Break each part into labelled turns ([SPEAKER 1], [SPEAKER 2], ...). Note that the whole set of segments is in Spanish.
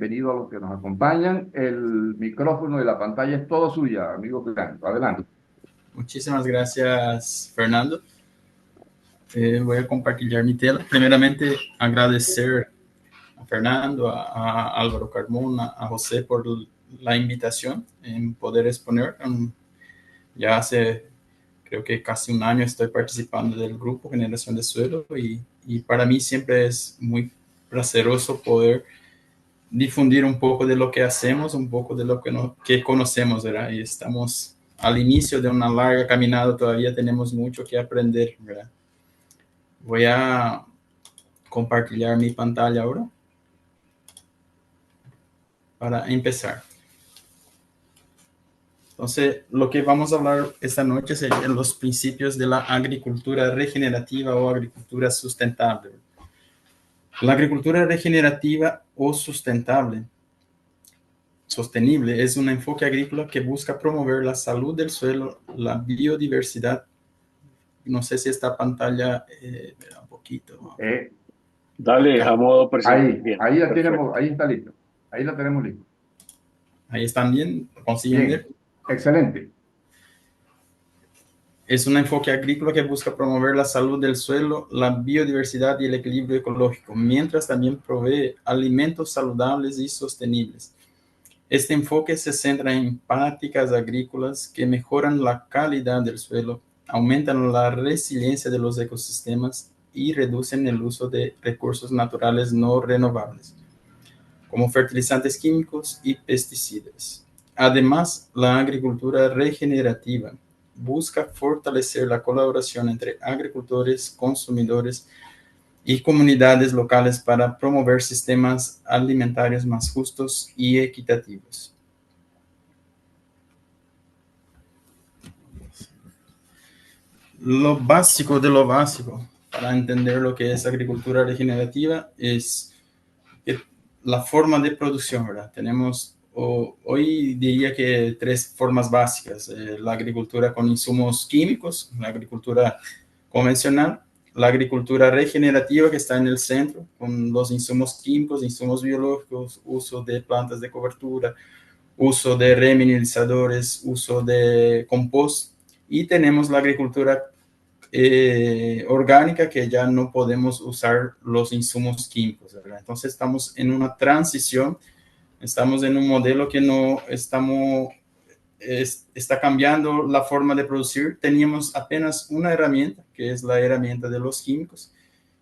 [SPEAKER 1] Bienvenido a los que nos acompañan. El micrófono y la pantalla es todo suya, amigo Blanco. Adelante.
[SPEAKER 2] Muchísimas gracias, Fernando. Voy a compartir mi tela. Primeramente, agradecer a Fernando, a Álvaro Carmona, a José por la invitación en poder exponer. Ya hace, creo que casi un año estoy participando del grupo Generación de Suelo y para mí siempre es muy placeroso poder difundir un poco de lo que hacemos, un poco de lo que, que conocemos, ¿verdad? Y estamos al inicio de una larga caminada, todavía tenemos mucho que aprender, ¿verdad? Voy a compartir mi pantalla ahora para empezar. Entonces, lo que vamos a hablar esta noche serían los principios de la agricultura regenerativa o agricultura sustentable. La agricultura regenerativa o sostenible es un enfoque agrícola que busca promover la salud del suelo, la biodiversidad. No sé si esta pantalla, un poquito.
[SPEAKER 1] Eh,
[SPEAKER 3] Dale a modo presente. Bien,
[SPEAKER 1] ahí la tenemos,
[SPEAKER 3] perfecto.
[SPEAKER 1] ahí está listo. Ahí la tenemos listo.
[SPEAKER 2] Ahí están bien, consiguen ver.
[SPEAKER 1] Bien, excelente.
[SPEAKER 2] Es un enfoque agrícola que busca promover la salud del suelo, la biodiversidad y el equilibrio ecológico, mientras también provee alimentos saludables y sostenibles. Este enfoque se centra en prácticas agrícolas que mejoran la calidad del suelo, aumentan la resiliencia de los ecosistemas y reducen el uso de recursos naturales no renovables, como fertilizantes químicos y pesticidas. Además, la agricultura regenerativa busca fortalecer la colaboración entre agricultores, consumidores y comunidades locales para promover sistemas alimentarios más justos y equitativos. Lo básico de lo básico para entender lo que es agricultura regenerativa es la forma de producción, ¿verdad? Tenemos hoy diría que tres formas básicas: la agricultura con insumos químicos, la agricultura convencional, la agricultura regenerativa que está en el centro, con los insumos químicos, insumos biológicos, uso de plantas de cobertura, uso de remineralizadores, uso de compost, y tenemos la agricultura orgánica, que ya no podemos usar los insumos químicos, ¿verdad? Entonces estamos en una transición, estamos en un modelo que no estamos, está cambiando la forma de producir. Teníamos apenas una herramienta, que es la herramienta de los químicos,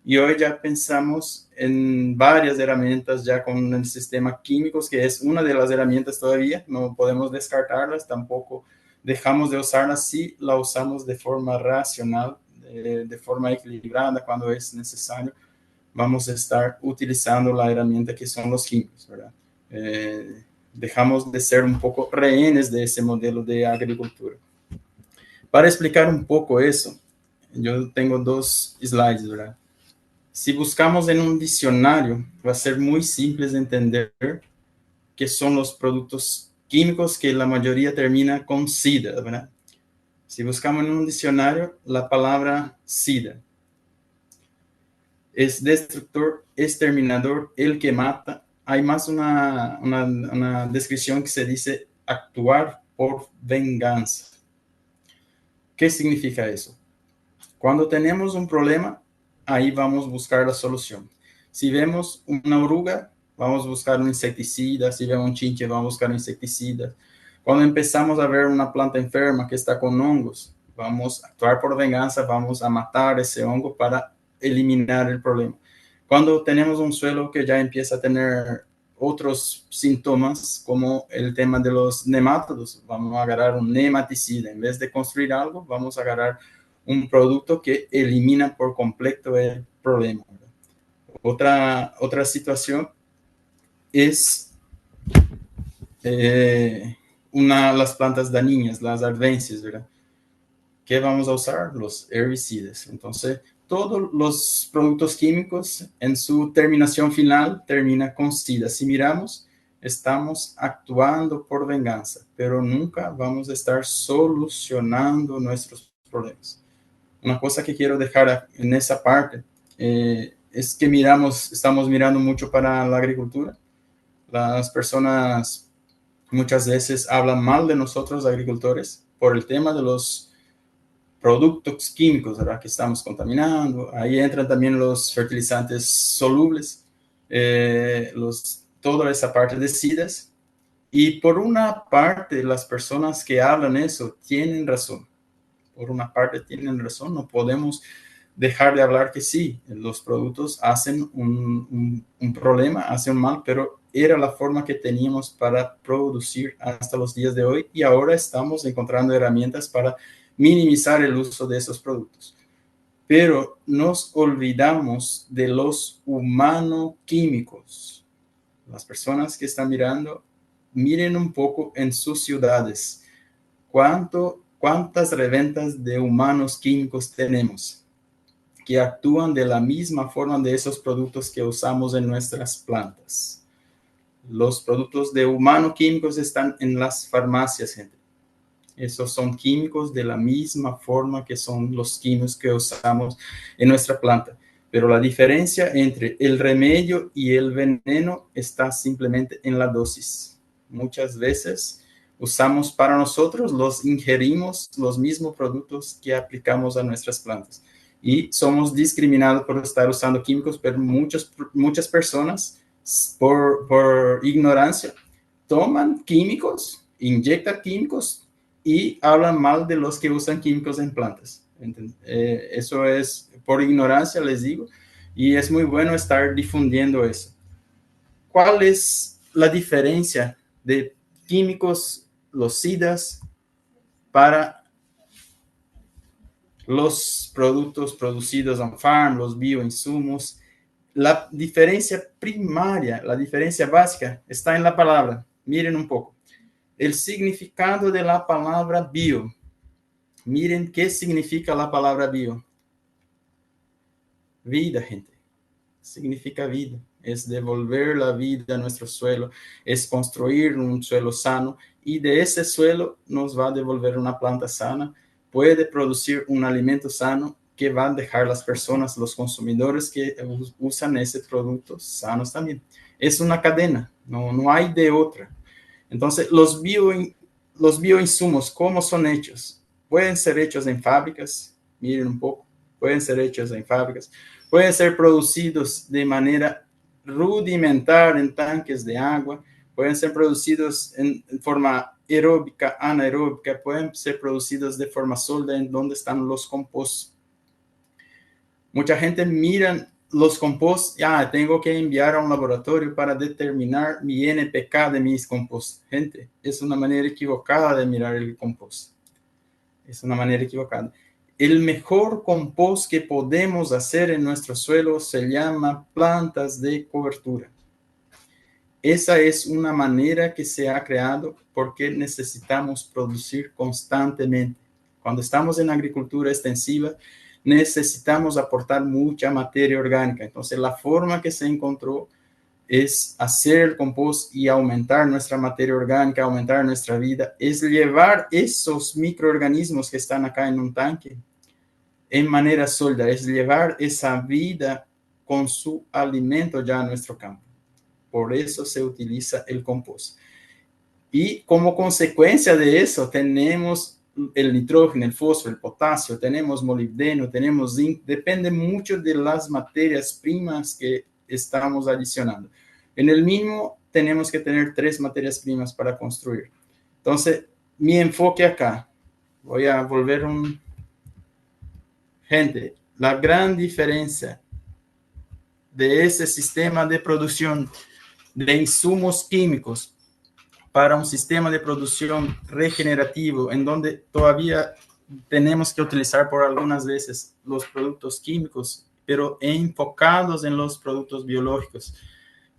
[SPEAKER 2] y hoy ya pensamos en varias herramientas ya con el sistema químicos, que es una de las herramientas todavía, no podemos descartarlas, tampoco dejamos de usarlas si la usamos de forma racional, de forma equilibrada cuando es necesario. Vamos a estar utilizando la herramienta que son los químicos, ¿verdad? Dejamos de ser un poco rehenes de ese modelo de agricultura. Para explicar un poco eso, yo tengo dos slides, ¿verdad? Si buscamos en un diccionario, va a ser muy simple de entender qué son los productos químicos, que la mayoría termina con SIDA, ¿verdad? Si buscamos en un diccionario, la palabra SIDA es destructor, exterminador, el que mata. Hay más una descripción que se dice actuar por venganza. ¿Qué significa eso? Cuando tenemos un problema, ahí vamos a buscar la solución. Si vemos una oruga, vamos a buscar un insecticida. Si vemos un chinche, vamos a buscar un insecticida. Cuando empezamos a ver una planta enferma que está con hongos, vamos a actuar por venganza, vamos a matar ese hongo para eliminar el problema. Cuando tenemos un suelo que ya empieza a tener otros síntomas, como el tema de los nemátodos, vamos a agarrar un nematicida. En vez de construir algo, vamos a agarrar un producto que elimina por completo el problema. Otra situación es las plantas dañinas, las advencias, ¿verdad? ¿Qué vamos a usar? Los herbicidas. Entonces, todos los productos químicos en su terminación final termina con SIDA. Si miramos, estamos actuando por venganza, pero nunca vamos a estar solucionando nuestros problemas. Una cosa que quiero dejar en esa parte es que estamos mirando mucho para la agricultura, Las personas muchas veces hablan mal de nosotros, agricultores, por el tema de los productos químicos, ¿verdad? Que estamos contaminando. Ahí entran también los fertilizantes solubles, toda esa parte de SIDAS. Y por una parte, las personas que hablan eso tienen razón. Por una parte tienen razón, no podemos dejar de hablar que sí, los productos hacen un problema, hacen un mal, pero era la forma que teníamos para producir hasta los días de hoy y ahora estamos encontrando herramientas para minimizar el uso de esos productos. Pero nos olvidamos de los humanoquímicos. Las personas que están mirando, miren un poco en sus ciudades. ¿Cuántas reventas de humanos químicos tenemos que actúan de la misma forma de esos productos que usamos en nuestras plantas? Los productos de humanoquímicos están en las farmacias, gente. Esos son químicos de la misma forma que son los químicos que usamos en nuestra planta. Pero la diferencia entre el remedio y el veneno está simplemente en la dosis. Muchas veces usamos para nosotros, los ingerimos los mismos productos que aplicamos a nuestras plantas. Y somos discriminados por estar usando químicos, pero muchas personas, por ignorancia, toman químicos, inyectan químicos y hablan mal de los que usan químicos en plantas. Eso es por ignorancia, les digo, y es muy bueno estar difundiendo eso. ¿Cuál es la diferencia de químicos, los SIDAS, para los productos producidos en farm, los bioinsumos? La diferencia primaria, la diferencia básica está en la palabra. Miren un poco. El significado de la palabra bio. Miren qué significa la palabra bio. Vida, gente. Significa vida. Es devolver la vida a nuestro suelo. Es construir un suelo sano. Y de ese suelo nos va a devolver una planta sana. Puede producir un alimento sano que van a dejar las personas, los consumidores que usan ese producto sanos también. Es una cadena. No hay de otra. Entonces, los bioinsumos, ¿cómo son hechos? Pueden ser hechos en fábricas, miren un poco, pueden ser hechos en fábricas, pueden ser producidos de manera rudimentaria en tanques de agua, pueden ser producidos en forma aeróbica, anaeróbica, pueden ser producidos de forma sólida en donde están los composts. Mucha gente mira los composts, tengo que enviar a un laboratorio para determinar mi NPK de mis composts. Gente, es una manera equivocada de mirar el compost. Es una manera equivocada. El mejor compost que podemos hacer en nuestro suelo se llama plantas de cobertura. Esa es una manera que se ha creado porque necesitamos producir constantemente. Cuando estamos en agricultura extensiva, necesitamos aportar mucha materia orgánica. Entonces, la forma que se encontró es hacer el compost y aumentar nuestra materia orgánica, aumentar nuestra vida, es llevar esos microorganismos que están acá en un tanque en manera sólida, es llevar esa vida con su alimento ya a nuestro campo. Por eso se utiliza el compost. Y como consecuencia de eso tenemos el nitrógeno, el fósforo, el potasio, tenemos molibdeno, tenemos zinc, depende mucho de las materias primas que estamos adicionando. En el mínimo tenemos que tener 3 materias primas para construir. Entonces, mi enfoque acá, voy a volver Gente, la gran diferencia de ese sistema de producción de insumos químicos para un sistema de producción regenerativo en donde todavía tenemos que utilizar por algunas veces los productos químicos, pero enfocados en los productos biológicos.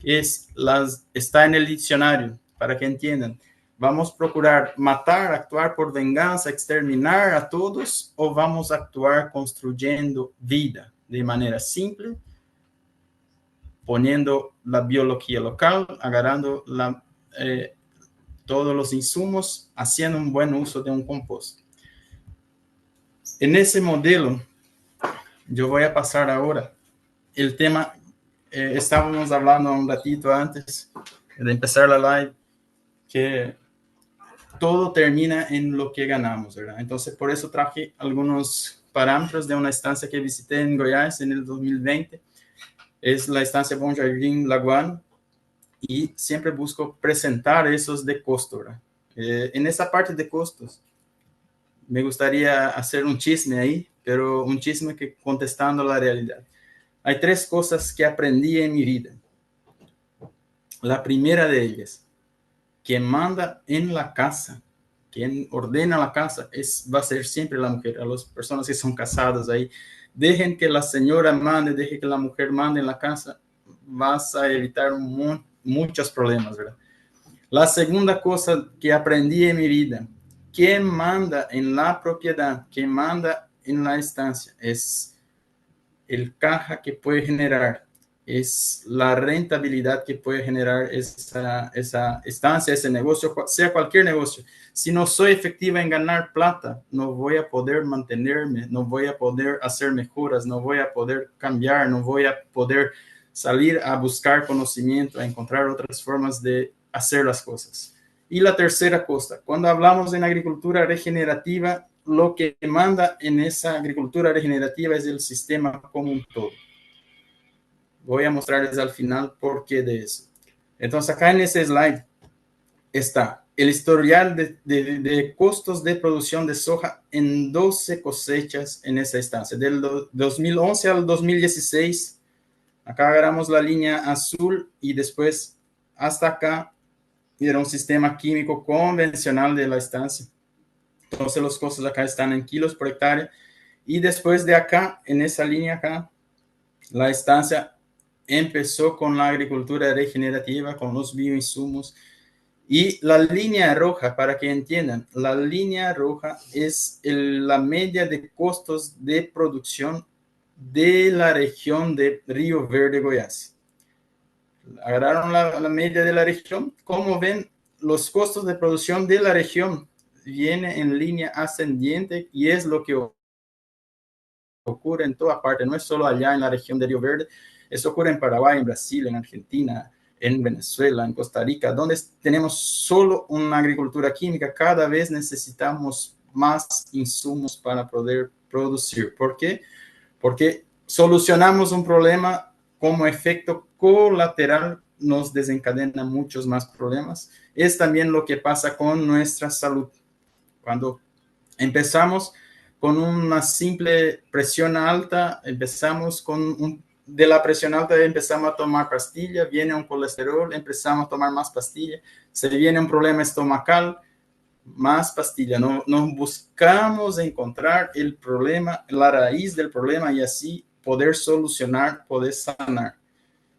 [SPEAKER 2] Está en el diccionario, para que entiendan. ¿Vamos a procurar matar, actuar por venganza, exterminar a todos o vamos a actuar construyendo vida de manera simple, poniendo la biología local, agarrando todos los insumos, haciendo un buen uso de un compost? En ese modelo, yo voy a pasar ahora el tema, estábamos hablando un ratito antes, de empezar la live, que todo termina en lo que ganamos, ¿verdad? Entonces, por eso traje algunos parámetros de una estancia que visité en Goiás en el 2020. Es la estancia Bom Jardim Lagoano, y siempre busco presentar esos de costo, ¿verdad? En esa parte de costos, me gustaría hacer un chisme ahí, pero un chisme que contestando la realidad. Hay 3 cosas que aprendí en mi vida. La primera de ellas, quien manda en la casa, quien ordena la casa, va a ser siempre la mujer. A las personas que son casadas ahí, dejen que la señora mande, dejen que la mujer mande en la casa, vas a evitar muchos problemas, ¿verdad? La segunda cosa que aprendí en mi vida, quien manda en la propiedad, quien manda en la estancia, es el caja que puede generar, es la rentabilidad que puede generar esa estancia, ese negocio, sea cualquier negocio. Si no soy efectiva en ganar plata, no voy a poder mantenerme, no voy a poder hacer mejoras, no voy a poder cambiar, no voy a poder salir a buscar conocimiento, a encontrar otras formas de hacer las cosas. Y la tercera cosa, cuando hablamos en agricultura regenerativa, lo que manda en esa agricultura regenerativa es el sistema como un todo. Voy a mostrarles al final por qué de eso. Entonces, acá en ese slide está el historial de costos de producción de soja en 12 cosechas en esa estancia, del 2011 al 2016. Acá agarramos la línea azul y después hasta acá era un sistema químico convencional de la estancia. Entonces los costos acá están en kilos por hectárea. Y después de acá, en esa línea acá, la estancia empezó con la agricultura regenerativa, con los bioinsumos. Y la línea roja, para que entiendan, la línea roja es la media de costos de producción de la región de Río Verde, Goiás. Agarraron la media de la región. Como ven, los costos de producción de la región viene en línea ascendiente y es lo que ocurre en toda parte, no es solo allá en la región de Río Verde, eso ocurre en Paraguay, en Brasil, en Argentina, en Venezuela, en Costa Rica, donde tenemos solo una agricultura química. Cada vez necesitamos más insumos para poder producir. ¿Por qué? Porque solucionamos un problema, como efecto colateral nos desencadena muchos más problemas. Es también lo que pasa con nuestra salud. Cuando empezamos con una simple presión alta, empezamos de la presión alta empezamos a tomar pastilla, viene un colesterol, empezamos a tomar más pastilla, se viene un problema estomacal, más pastilla. No buscamos encontrar el problema, la raíz del problema y así poder solucionar, poder sanar.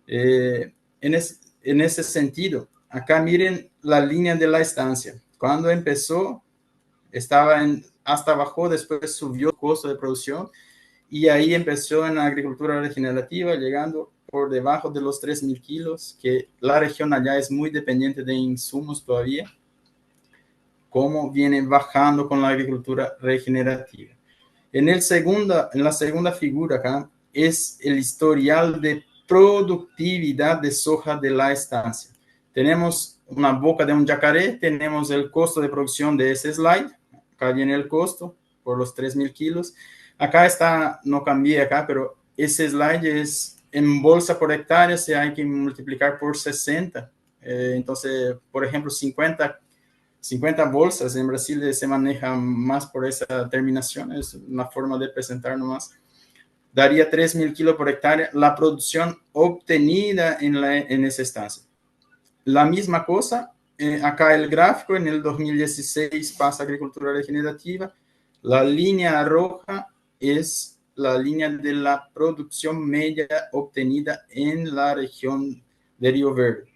[SPEAKER 2] En ese sentido, acá miren la línea de la estancia. Cuando empezó, estaba hasta bajó, después subió el costo de producción y ahí empezó en la agricultura regenerativa, llegando por debajo de los 3.000 kilos, que la región allá es muy dependiente de insumos todavía, como viene bajando con la agricultura regenerativa. En la segunda figura acá es el historial de productividad de soja de la estancia. Tenemos una boca de un yacaré, tenemos el costo de producción de ese slide. Acá viene el costo por los 3.000 kilos. Acá está, no cambié acá, pero ese slide es en bolsa por hectárea, se hay que multiplicar por 60. Entonces, por ejemplo, 50 bolsas. En Brasil se maneja más por esa terminación, es una forma de presentar nomás. Daría 3.000 kilos por hectárea la producción obtenida en esa estancia. La misma cosa, acá el gráfico, en el 2016 pasa agricultura regenerativa. La línea roja es la línea de la producción media obtenida en la región de Río Verde.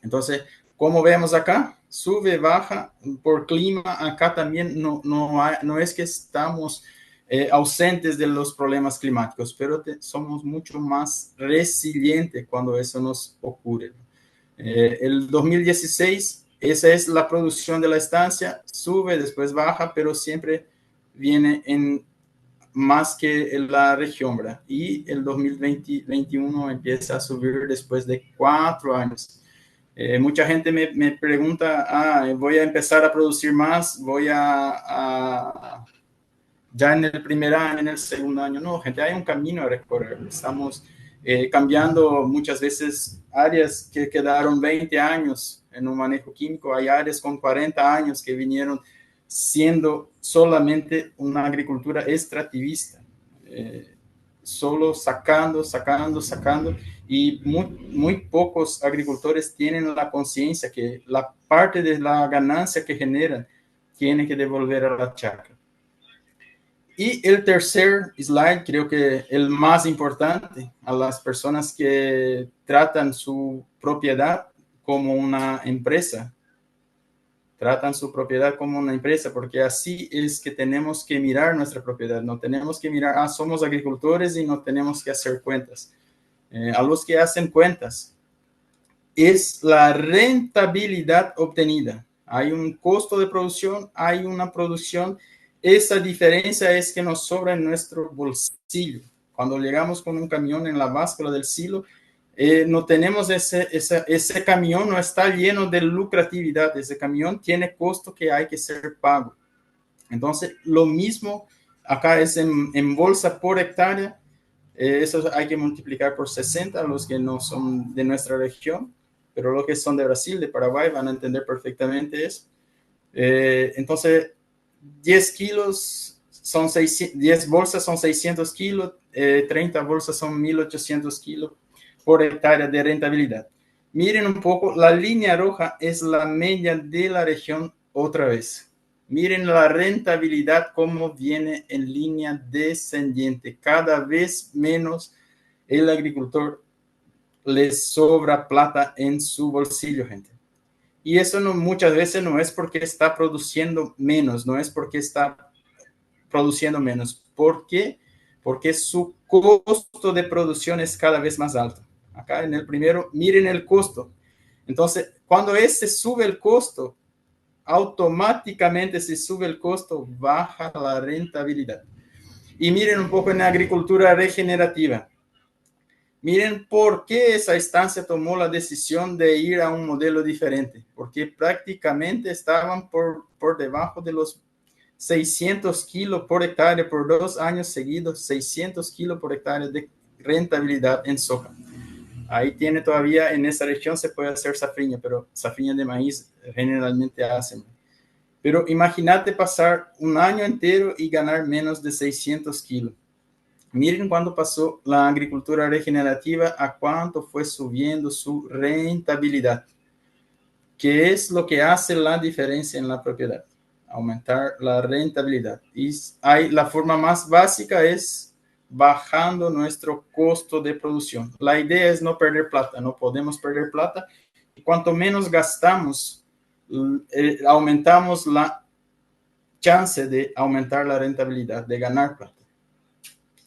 [SPEAKER 2] Entonces, como vemos acá, sube, baja por clima. Acá también no es que estamos ausentes de los problemas climáticos, pero somos mucho más resilientes cuando eso nos ocurre. El 2016, esa es la producción de la estancia, sube, después baja, pero siempre viene en más que en la región, ¿verdad? Y el 2021 empieza a subir después de 4 años. Mucha gente me pregunta, voy a empezar a producir más, ya en el primer año, en el segundo año. No, gente, hay un camino a recorrer. Estamos cambiando muchas veces áreas que quedaron 20 años en un manejo químico. Hay áreas con 40 años que vinieron siendo solamente una agricultura extractivista. Solo sacando, y muy pocos agricultores tienen la conciencia que la parte de la ganancia que generan tiene que devolver a la chacra. Y el tercer slide, creo que el más importante, a las personas que tratan su propiedad como una empresa. Tratan su propiedad como una empresa, porque así es que tenemos que mirar nuestra propiedad. No tenemos que mirar, somos agricultores y no tenemos que hacer cuentas. A los que hacen cuentas, es la rentabilidad obtenida. Hay un costo de producción, hay una producción. Esa diferencia es que nos sobra en nuestro bolsillo. Cuando llegamos con un camión en la báscula del silo, no tenemos ese camión, no está lleno de lucratividad. Ese camión tiene costo que hay que ser pago. Entonces, lo mismo acá es en bolsa por hectárea. Eso hay que multiplicar por 60, los que no son de nuestra región, pero los que son de Brasil, de Paraguay, van a entender perfectamente eso. Entonces, 10 kilos son 10 bolsas son 600 kilos, 30 bolsas son 1800 kilos por hectárea de rentabilidad. Miren un poco, la línea roja es la media de la región otra vez. Miren la rentabilidad cómo viene en línea descendiente. Cada vez menos el agricultor le sobra plata en su bolsillo, gente. Y eso muchas veces no es porque está produciendo menos, no es porque está produciendo menos. ¿Por qué? Porque su costo de producción es cada vez más alto. Acá en el primero, miren el costo. Entonces, cuando sube el costo, automáticamente si sube el costo, baja la rentabilidad. Y miren un poco en la agricultura regenerativa. Miren por qué esa instancia tomó la decisión de ir a un modelo diferente. Porque prácticamente estaban por debajo de los 600 kilos por hectárea por 2 años seguidos, 600 kilos por hectárea de rentabilidad en soja. Ahí tiene todavía, en esa región se puede hacer safrinha, pero safrinha de maíz generalmente hacen. Pero imagínate pasar un año entero y ganar menos de 600 kilos. Miren cuando pasó la agricultura regenerativa, a cuánto fue subiendo su rentabilidad. ¿Qué es lo que hace la diferencia en la propiedad? Aumentar la rentabilidad. Y la forma más básica es bajando nuestro costo de producción. La idea es no perder plata, no podemos perder plata. Y cuanto menos gastamos, aumentamos la chance de aumentar la rentabilidad, de ganar plata.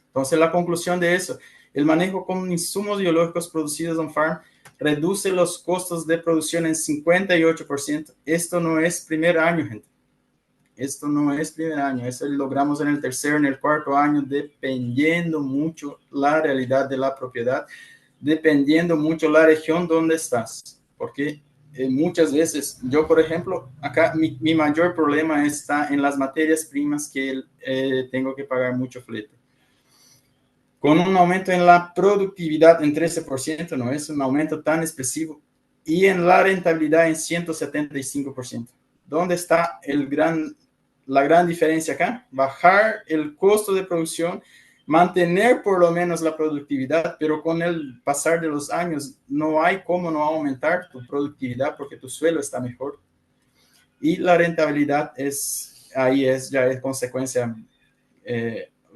[SPEAKER 2] Entonces, la conclusión de eso, el manejo con insumos biológicos producidos on farm reduce los costos de producción en 58%. Esto no es primer año, gente. Esto no es primer año. Eso lo logramos en el tercer, en el cuarto año, dependiendo mucho la realidad de la propiedad, dependiendo mucho la región donde estás. Porque muchas veces, yo, por ejemplo, acá mi mayor problema está en las materias primas que tengo que pagar mucho flete. Con un aumento en la productividad en 13%, no es un aumento tan expresivo, y en la rentabilidad en 175%. ¿Dónde está la gran diferencia acá? Bajar el costo de producción, mantener por lo menos la productividad, pero con el pasar de los años no hay cómo no aumentar tu productividad porque tu suelo está mejor. Y la rentabilidad ya es consecuencia.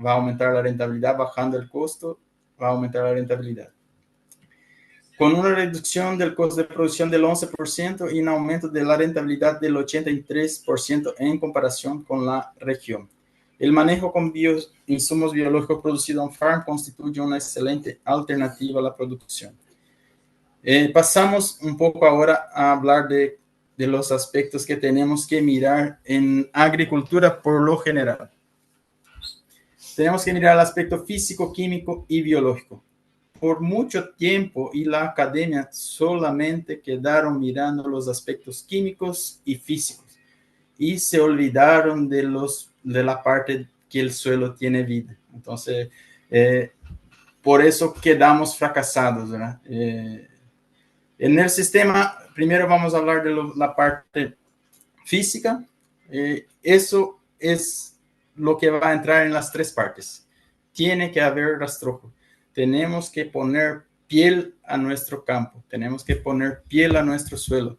[SPEAKER 2] Va a aumentar la rentabilidad, bajando el costo, va a aumentar la rentabilidad. Con una reducción del costo de producción del 11% y un aumento de la rentabilidad del 83% en comparación con la región. El manejo con insumos biológicos producidos on farm constituye una excelente alternativa a la producción. Pasamos un poco ahora a hablar de los aspectos que tenemos que mirar en agricultura por lo general. Tenemos que mirar el aspecto físico, químico y biológico. por mucho tiempo y la academia solamente quedaron mirando los aspectos químicos y físicos y se olvidaron de la parte que el suelo tiene vida. Entonces, por eso quedamos fracasados, ¿verdad? En el sistema, primero vamos a hablar de la parte física. Eso es lo que va a entrar en las tres partes. Tiene que haber rastrojo. Tenemos que poner piel a nuestro campo. Tenemos que poner piel a nuestro suelo.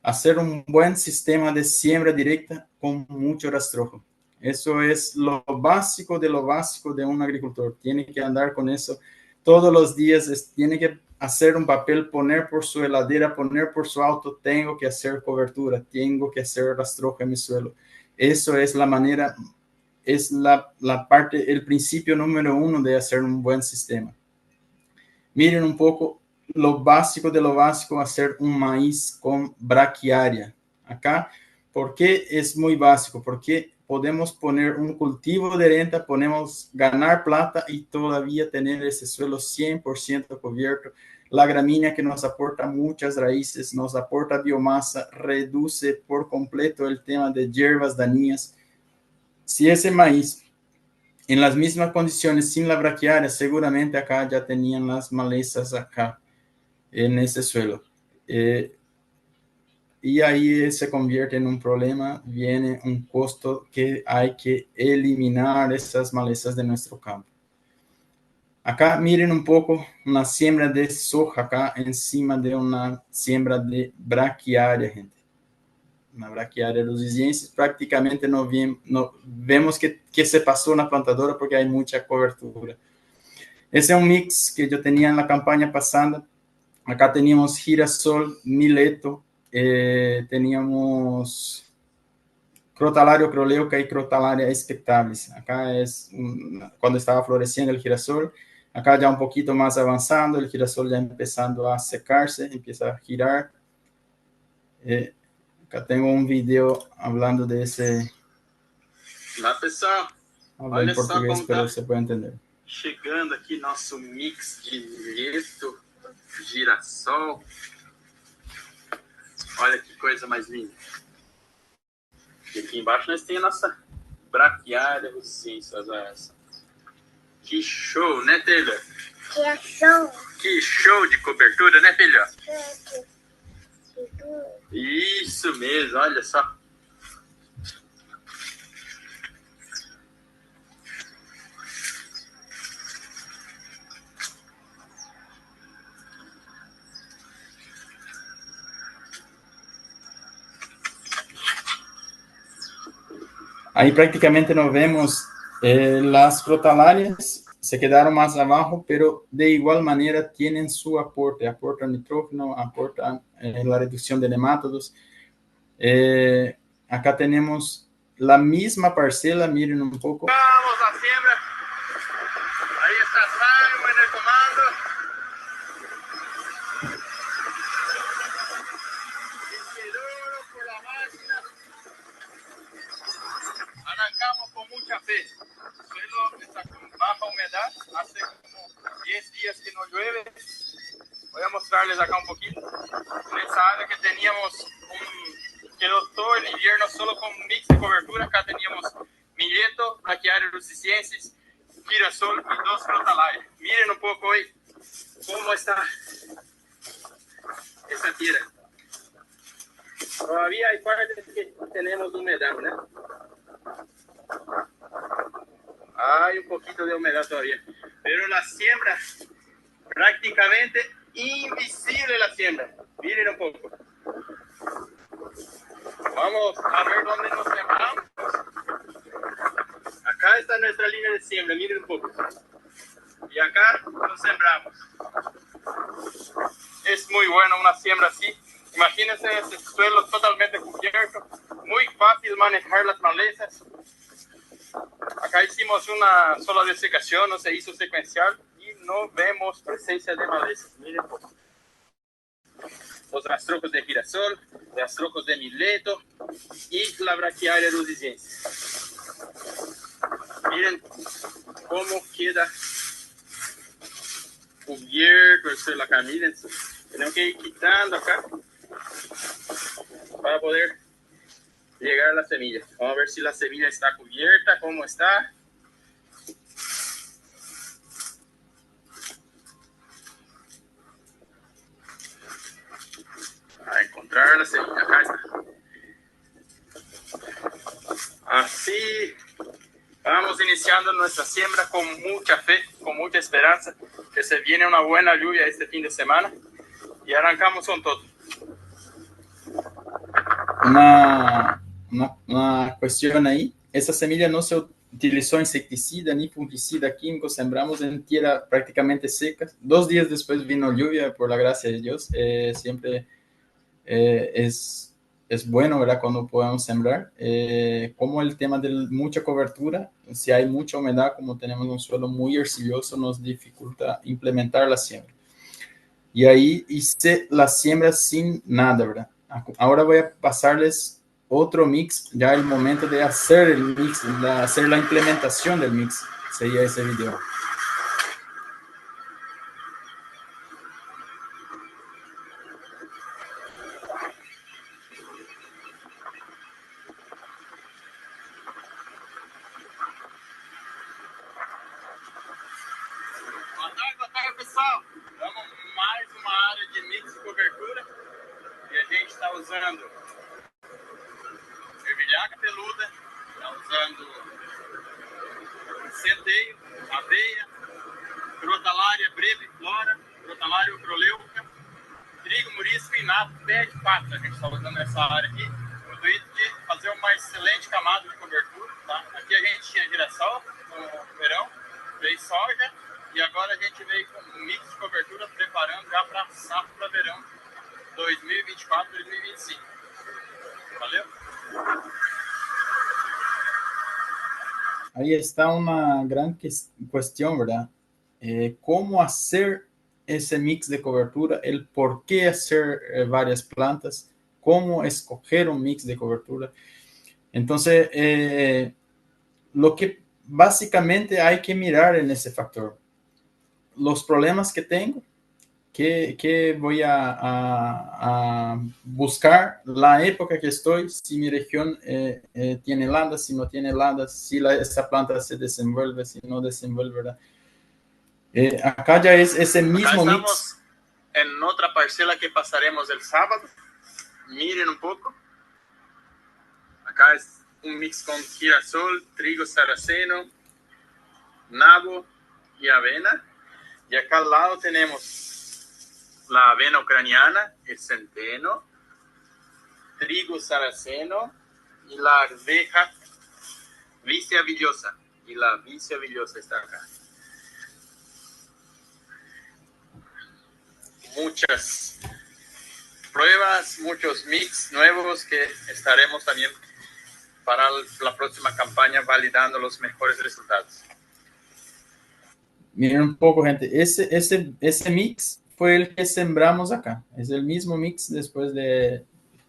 [SPEAKER 2] Hacer un buen sistema de siembra directa con mucho rastrojo. Eso es lo básico de un agricultor. Tiene que andar con eso todos los días. Tiene que hacer un papel, poner por su heladera, poner por su auto. Tengo que hacer cobertura, tengo que hacer rastrojo en mi suelo. Eso es la manera, es la parte, el principio número 1 de hacer un buen sistema. Miren un poco lo básico de lo básico, hacer un maíz con braquiaria. Acá, ¿por qué es muy básico? Porque podemos poner un cultivo de renta, podemos ganar plata y todavía tener ese suelo 100% cubierto. La gramínea que nos aporta muchas raíces, nos aporta biomasa, reduce por completo el tema de hierbas dañinas. Si ese maíz en las mismas condiciones, sin la braquiaria, seguramente acá ya tenían las malezas acá en ese suelo. Y ahí se convierte en un problema, viene un costo que hay que eliminar esas malezas de nuestro campo. Acá miren un poco una siembra de soja acá encima de una siembra de braquiaria, gente. Una braquiaria lusiensis, prácticamente no vemos que se pasó una plantadora porque hay mucha cobertura. Ese es un mix que yo tenía en la campaña pasada. Acá teníamos girasol, mileto, teníamos crotalario croleuca y crotalaria expectabilis. Acá es cuando estaba floreciendo el girasol. Acá ya un poquito más avanzando, el girasol ya empezando a secarse, empieza a girar. Acá tengo um video hablando desse.
[SPEAKER 4] Olá, pessoal.
[SPEAKER 2] Hablo em português para você poder entender.
[SPEAKER 4] Chegando aqui nosso mix de milheto, girassol. Olha que coisa mais linda. E aqui embaixo nós temos a nossa braquiária, ciências essa. Que show, né, Taylor?
[SPEAKER 5] Que show.
[SPEAKER 4] Que show de cobertura, né, filho? Isso mesmo, olha só.
[SPEAKER 2] Ahí prácticamente no vemos las crotalarias, se quedaron más abajo, pero de igual manera tienen su aporte, aportan nitrógeno, aportan la reducción de nematodos. Acá tenemos la misma parcela, miren un poco.
[SPEAKER 4] Vamos a siembra. Ahí está Simon en el comando. Duro por la máquina. Arrancamos con mucha fe. El suelo está con baja humedad. Hace como 10 días que no llueve. Voy a mostrarles acá un poquito. En esa área que teníamos quedó todo el invierno solo con un mix de cobertura. Acá teníamos milheto, braquiária lusiensis, girasol y 2 crotalarias. Miren un poco hoy cómo está esa tierra. Todavía hay partes que tenemos humedad, ¿no? Hay un poquito de humedad todavía. Pero la siembra, prácticamente invisible la siembra. Miren un poco. Vamos a ver dónde nos sembramos. Acá está nuestra línea de siembra, miren un poco. Y acá nos sembramos. Es muy bueno una siembra así. Imagínense ese suelo totalmente cubierto. Muy fácil manejar las malezas. Acá hicimos una sola desecación, no se hizo secuencial y no vemos presencia de malezas. Miren un poco. Los rastrojos de girasol, rastrojos de mileto y la braquiaria lusiensis. Miren cómo queda cubierto, la camilla. Tenemos que ir quitando acá para poder llegar a la semilla. Vamos a ver si la semilla está cubierta, cómo está. A encontrar la semilla, acá está. Así vamos iniciando nuestra siembra con mucha fe, con mucha esperanza, que se viene una buena lluvia este fin de semana y arrancamos con todo.
[SPEAKER 2] Una cuestión ahí, esa semilla no se utilizó insecticida ni fungicida químico, sembramos en tierra prácticamente seca. 2 días después vino lluvia, por la gracia de Dios. Siempre es bueno, ¿verdad? Cuando podemos sembrar. Como el tema de mucha cobertura, si hay mucha humedad, como tenemos un suelo muy arcilloso, nos dificulta implementar la siembra. Y ahí hice la siembra sin nada, ¿verdad? Ahora voy a pasarles otro mix, ya el momento de hacer el mix, de hacer la implementación del mix, sería ese video.
[SPEAKER 4] Boa tarde, pessoal. Vamos mais uma área de mix e cobertura e a gente está usando ervilhaca peluda, está usando centeio, aveia, crotalária breviflora, crotalária ucroleuca, trigo, murisco e nabo, pé de pato. A gente está usando nessa área aqui, no intuito de fazer uma excelente camada de cobertura. Tá? Aqui a gente tinha girassol no verão, fez soja e agora a gente veio com um mix de cobertura preparando já para safra verão 2024-2025. Valeu?
[SPEAKER 2] Ahí está una gran cuestión, ¿verdad? ¿Cómo hacer ese mix de cobertura? El por qué hacer varias plantas, cómo escoger un mix de cobertura. Entonces, lo que básicamente hay que mirar en ese factor, los problemas que tengo, que voy a buscar, la época que estoy, si mi región tiene landas, si no tiene landas, si esa planta se desenvuelve, si no desenvuelve, ¿verdad? Acá ya es ese mismo
[SPEAKER 4] acá
[SPEAKER 2] mix.
[SPEAKER 4] Estamos en otra parcela que pasaremos el sábado. Miren un poco. Acá es un mix con girasol, trigo sarraceno, nabo y avena. Y acá al lado tenemos la avena ucraniana, el centeno, trigo sarraceno y la arveja vicia villosa. Y la vicia villosa está acá. Muchas pruebas, muchos mix nuevos que estaremos también para la próxima campaña validando los mejores resultados.
[SPEAKER 2] Miren un poco, gente, ese mix fue el que sembramos acá. Es el mismo mix después de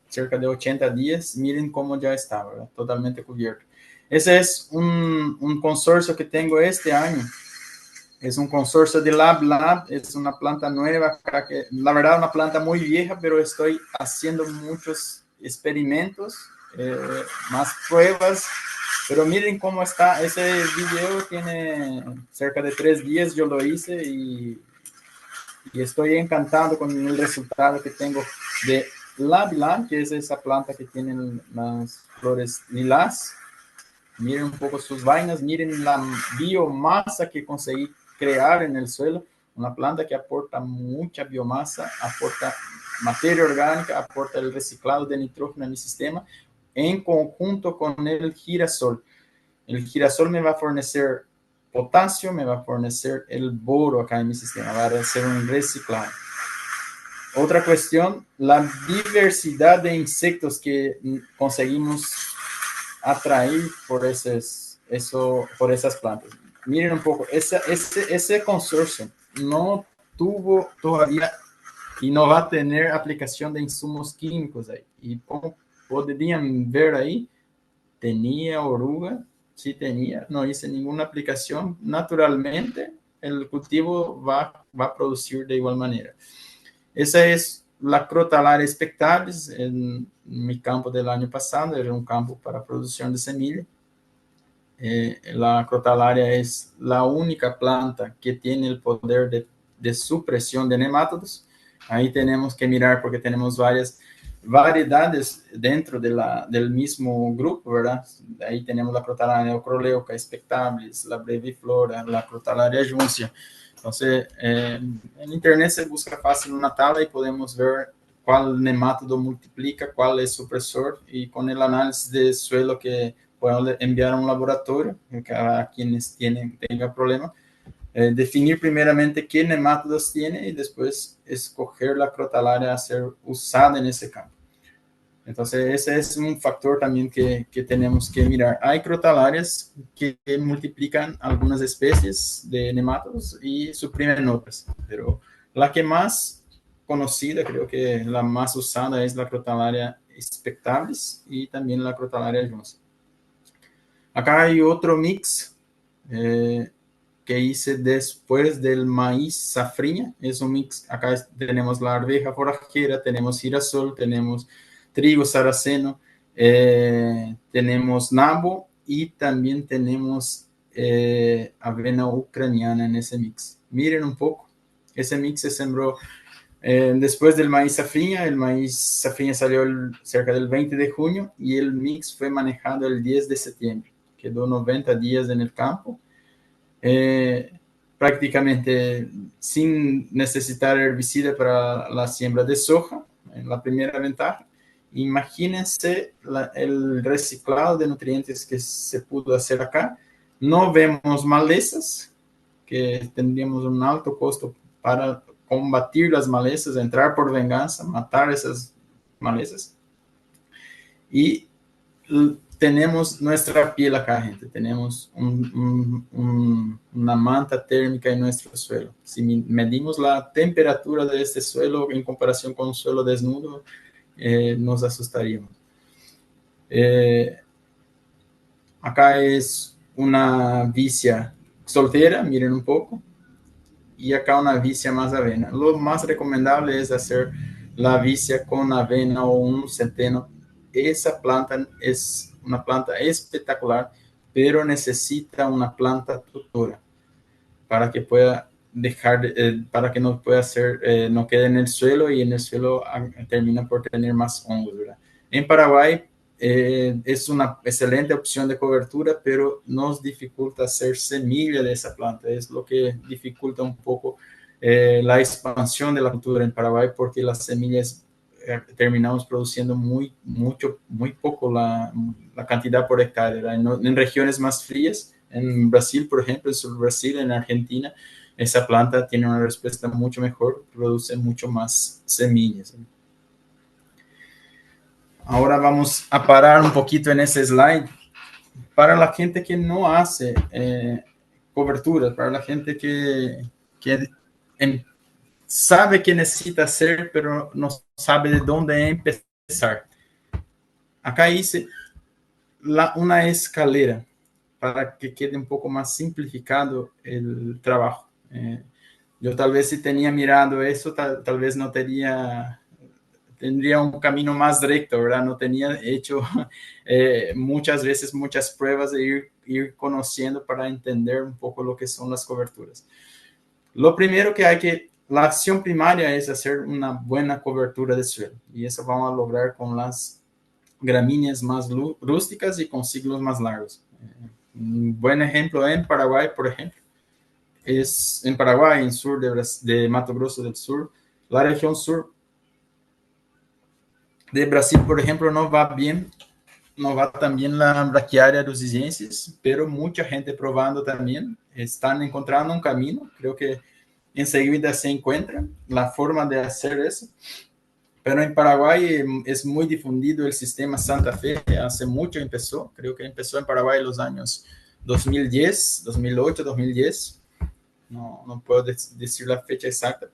[SPEAKER 2] cerca de 80 días. Miren cómo ya está, ¿verdad? Totalmente cubierto. Ese es un consorcio que tengo este año. Es un consorcio de Lab. Es una planta nueva acá, que la verdad una planta muy vieja, pero estoy haciendo muchos experimentos, más pruebas. Pero miren cómo está. Ese video tiene cerca de 3 días, yo lo hice y estoy encantado con el resultado que tengo de Lab, que es esa planta que tiene las flores lilás. Miren un poco sus vainas, miren la biomasa que conseguí crear en el suelo. Una planta que aporta mucha biomasa, aporta materia orgánica, aporta el reciclado de nitrógeno en mi sistema, en conjunto con el girasol. El girasol me va a fornecer potasio, me va a fornecer el boro acá en mi sistema, va a hacer un reciclado. Otra cuestión, la diversidad de insectos que conseguimos atraer por esas plantas. Miren un poco, ese consorcio no tuvo todavía y no va a tener aplicación de insumos químicos ahí. Y como podrían ver ahí, tenía oruga, sí tenía, no hice ninguna aplicación naturalmente, el cultivo va a producir de igual manera. Esa es la Crotalaria expectabilis. En mi campo del año pasado era un campo para producción de semilla. La Crotalaria es la única planta que tiene el poder de supresión de nemátodos. Ahí tenemos que mirar porque tenemos varias variedades dentro del mismo grupo, ¿verdad? Ahí tenemos la Crotalaria neocroleuca expectabilis, la breviflora, la Crotalaria juncia. Entonces, en internet se busca fácil una tabla y podemos ver cuál nemátodo multiplica, cuál es supresor, y con el análisis de suelo que puedo enviar a un laboratorio a quienes tengan problema, definir primeramente qué nemátodos tiene y después escoger la Crotalaria a ser usada en ese campo. Entonces, ese es un factor también que tenemos que mirar. Hay crotalarias que multiplican algunas especies de nemátodos y suprimen otras, pero la que más conocida, creo que la más usada es la Crotalaria expectabilis y también la Crotalaria juncia. Acá hay otro mix que hice después del maíz safrinha. Es un mix. Acá tenemos la arveja forrajera, tenemos girasol, tenemos trigo saraceno, tenemos nabo y también tenemos avena ucraniana en ese mix. Miren un poco, ese mix se sembró después del maíz safrinha. El maíz safrinha salió cerca del 20 de junio y el mix fue manejado el 10 de septiembre. Quedó 90 días en el campo, prácticamente sin necesitar herbicida para la siembra de soja, en la primera ventaja. Imagínense el reciclado de nutrientes que se pudo hacer acá. No vemos malezas, que tendríamos un alto costo para combatir las malezas, entrar por venganza, matar esas malezas. Y tenemos nuestra piel acá, gente. Tenemos una manta térmica en nuestro suelo. Si medimos la temperatura de este suelo en comparación con un suelo desnudo, nos asustaríamos. Acá es una vicia soltera, miren un poco, y acá una vicia más avena. Lo más recomendable es hacer la vicia con avena o un centeno. Esa planta es una planta espectacular, pero necesita una planta tutora para que pueda para que no pueda hacer, no quede en el suelo y en el suelo termina por tener más hongos, ¿verdad? En Paraguay es una excelente opción de cobertura, pero nos dificulta hacer semilla de esa planta. Es lo que dificulta un poco la expansión de la cultura en Paraguay, porque las semillas terminamos produciendo muy poco la cantidad por hectárea. En regiones más frías, en Brasil, por ejemplo, en sur Brasil, en Argentina, esa planta tiene una respuesta mucho mejor, produce mucho más semillas. Ahora vamos a parar un poquito en ese slide. Para la gente que no hace cobertura, para la gente que sabe que necesita hacer, pero no sabe de dónde empezar. Acá hice una escalera para que quede un poco más simplificado el trabajo. Yo tal vez si tenía mirado eso, tal vez no tendría un camino más recto, ¿verdad? No tenía hecho muchas veces muchas pruebas de ir conociendo para entender un poco lo que son las coberturas. Lo primero la acción primaria es hacer una buena cobertura de suelo, y eso vamos a lograr con las gramíneas más rústicas y con ciclos más largos. Un buen ejemplo en Paraguay, por ejemplo, es en Paraguay, en sur de Mato Grosso del Sur, la región sur de Brasil, por ejemplo, no va tan bien la Brachiaria rusiensis, pero mucha gente probando también, están encontrando un camino. Creo que enseguida se encuentra la forma de hacer eso. Pero en Paraguay es muy difundido el sistema Santa Fe, hace mucho empezó, creo que empezó en Paraguay en los años 2010, 2008, 2010, no puedo decir la fecha exacta,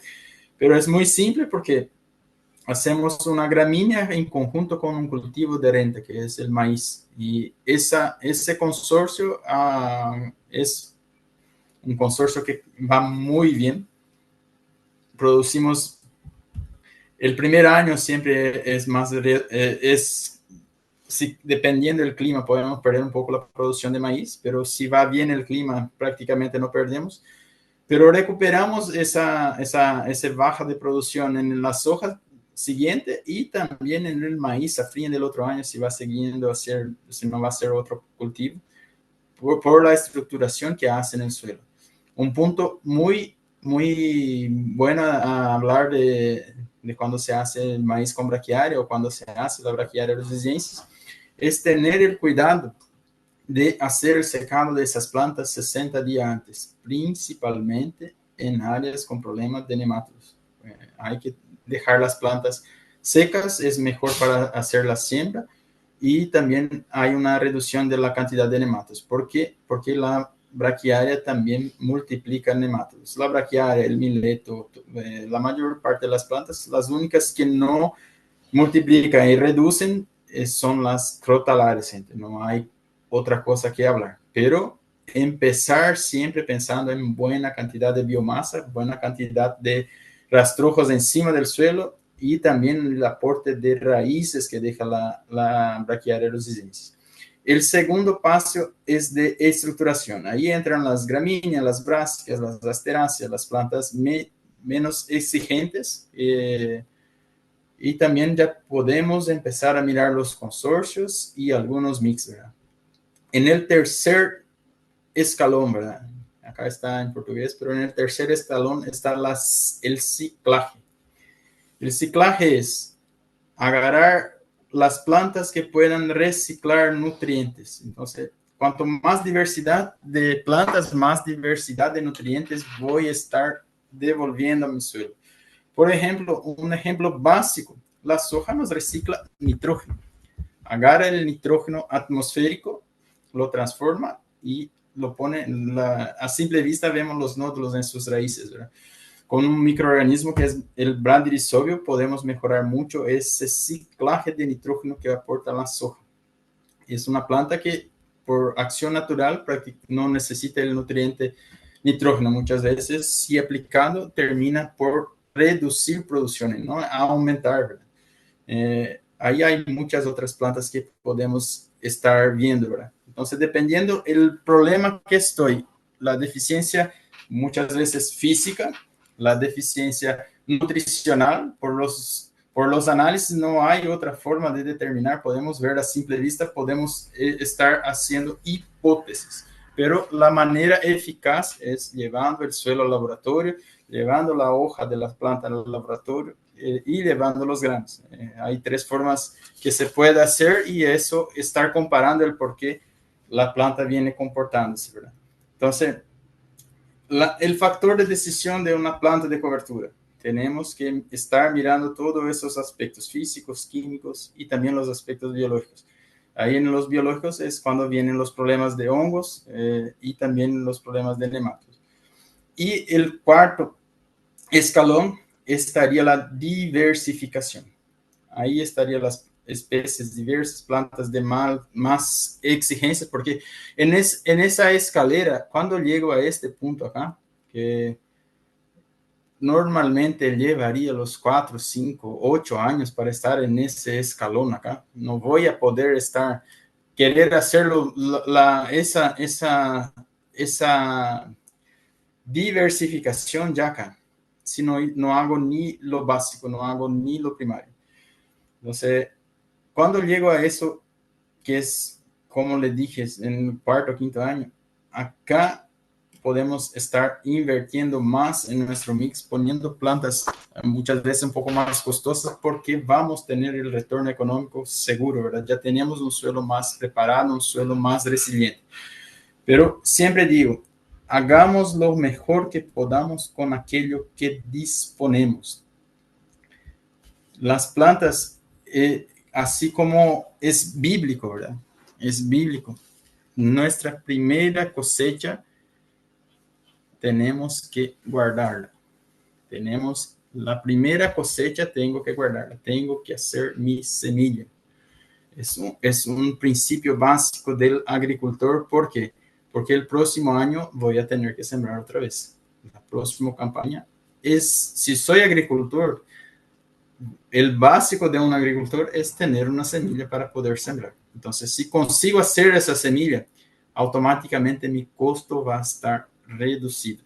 [SPEAKER 2] pero es muy simple porque hacemos una gramínea en conjunto con un cultivo de renta, que es el maíz, y ese consorcio es un consorcio que va muy bien. Producimos, el primer año siempre es más, si, dependiendo del clima, podemos perder un poco la producción de maíz, pero si va bien el clima, prácticamente no perdemos. Pero recuperamos esa baja de producción en la soja siguiente y también en el maíz a fin del otro año, si va siguiendo a ser, si no va a ser otro cultivo, por la estructuración que hace en el suelo. Un punto muy bueno a hablar de cuando se hace el maíz con braquiaria o cuando se hace la braquiaria resistensis es tener el cuidado de hacer el secado de esas plantas 60 días antes, principalmente en áreas con problemas de nematodos. Hay que dejar las plantas secas, es mejor para hacer la siembra, y también hay una reducción de la cantidad de nematodos. ¿Por qué? Porque la braquiaria también multiplica nematodos. La braquiaria, el mileto, la mayor parte de las plantas, las únicas que no multiplican y reducen son las crotalares, no hay otra cosa que hablar. Pero empezar siempre pensando en buena cantidad de biomasa, buena cantidad de rastrojos encima del suelo y también el aporte de raíces que deja la braquiaria rosidensis. El segundo paso es de estructuración. Ahí entran las gramíneas, las brásicas, las asteráceas, las plantas menos exigentes. Y también ya podemos empezar a mirar los consorcios y algunos mix, ¿verdad? En el tercer escalón, ¿verdad? Acá está en portugués, pero en el tercer escalón está el ciclaje. El ciclaje es agarrar las plantas que puedan reciclar nutrientes. Entonces, cuanto más diversidad de plantas, más diversidad de nutrientes voy a estar devolviendo a mi suelo. Por ejemplo, un ejemplo básico, la soja nos recicla nitrógeno. Agarra el nitrógeno atmosférico, lo transforma y lo pone, a simple vista vemos los nódulos en sus raíces, ¿verdad? Con un microorganismo que es el bradyrhizobio podemos mejorar mucho ese ciclaje de nitrógeno que aporta la soja. Es una planta que por acción natural no necesita el nutriente nitrógeno. Muchas veces, si aplicado, termina por reducir producciones, no aumentar, ¿verdad? Ahí hay muchas otras plantas que podemos estar viendo, ¿verdad? Entonces, dependiendo el problema que estoy, la deficiencia muchas veces física, la deficiencia nutricional, por los análisis no hay otra forma de determinar, podemos ver a simple vista, podemos estar haciendo hipótesis, pero la manera eficaz es llevando el suelo al laboratorio, llevando la hoja de las plantas al laboratorio y llevando los granos. Hay tres formas que se puede hacer y eso, estar comparando el por qué la planta viene comportándose, ¿verdad? Entonces, el factor de decisión de una planta de cobertura. Tenemos que estar mirando todos esos aspectos físicos, químicos y también los aspectos biológicos. Ahí en los biológicos es cuando vienen los problemas de hongos y también los problemas de nematodos. Y el cuarto escalón estaría la diversificación. Ahí estarían las especies diversas, plantas de más exigencias, porque en esa escalera, cuando llego a este punto acá, que normalmente llevaría los 4, 5, 8 años para estar en ese escalón acá, no voy a poder querer hacerlo, esa diversificación ya acá, si no hago ni lo básico, no hago ni lo primario. Entonces, cuando llego a eso, que es, como le dije, en el cuarto o quinto año, acá podemos estar invirtiendo más en nuestro mix, poniendo plantas muchas veces un poco más costosas porque vamos a tener el retorno económico seguro, ¿verdad? Ya tenemos un suelo más preparado, un suelo más resiliente. Pero siempre digo, hagamos lo mejor que podamos con aquello que disponemos. Las plantas, así como es bíblico, ¿verdad? Es bíblico. Nuestra primera cosecha tenemos que guardarla. Tenemos la primera cosecha, tengo que guardarla. Tengo que hacer mi semilla. Es un principio básico del agricultor. ¿Por qué? porque el próximo año voy a tener que sembrar otra vez. La próxima campaña si soy agricultor, el básico de un agricultor es tener una semilla para poder sembrar. Entonces, si consigo hacer esa semilla, automáticamente mi costo va a estar reducido.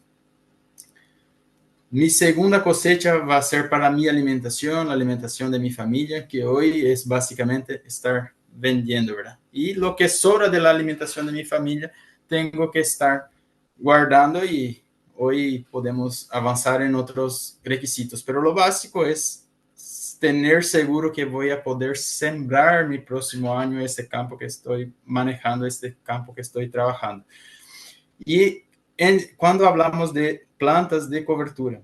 [SPEAKER 2] Mi segunda cosecha va a ser para mi alimentación, la alimentación de mi familia, que hoy es básicamente estar vendiendo, ¿verdad? Y lo que sobra de la alimentación de mi familia, tengo que estar guardando y hoy podemos avanzar en otros requisitos. Pero lo básico es tener seguro que voy a poder sembrar mi próximo año este campo que estoy manejando, este campo que estoy trabajando. Y cuando hablamos de plantas de cobertura,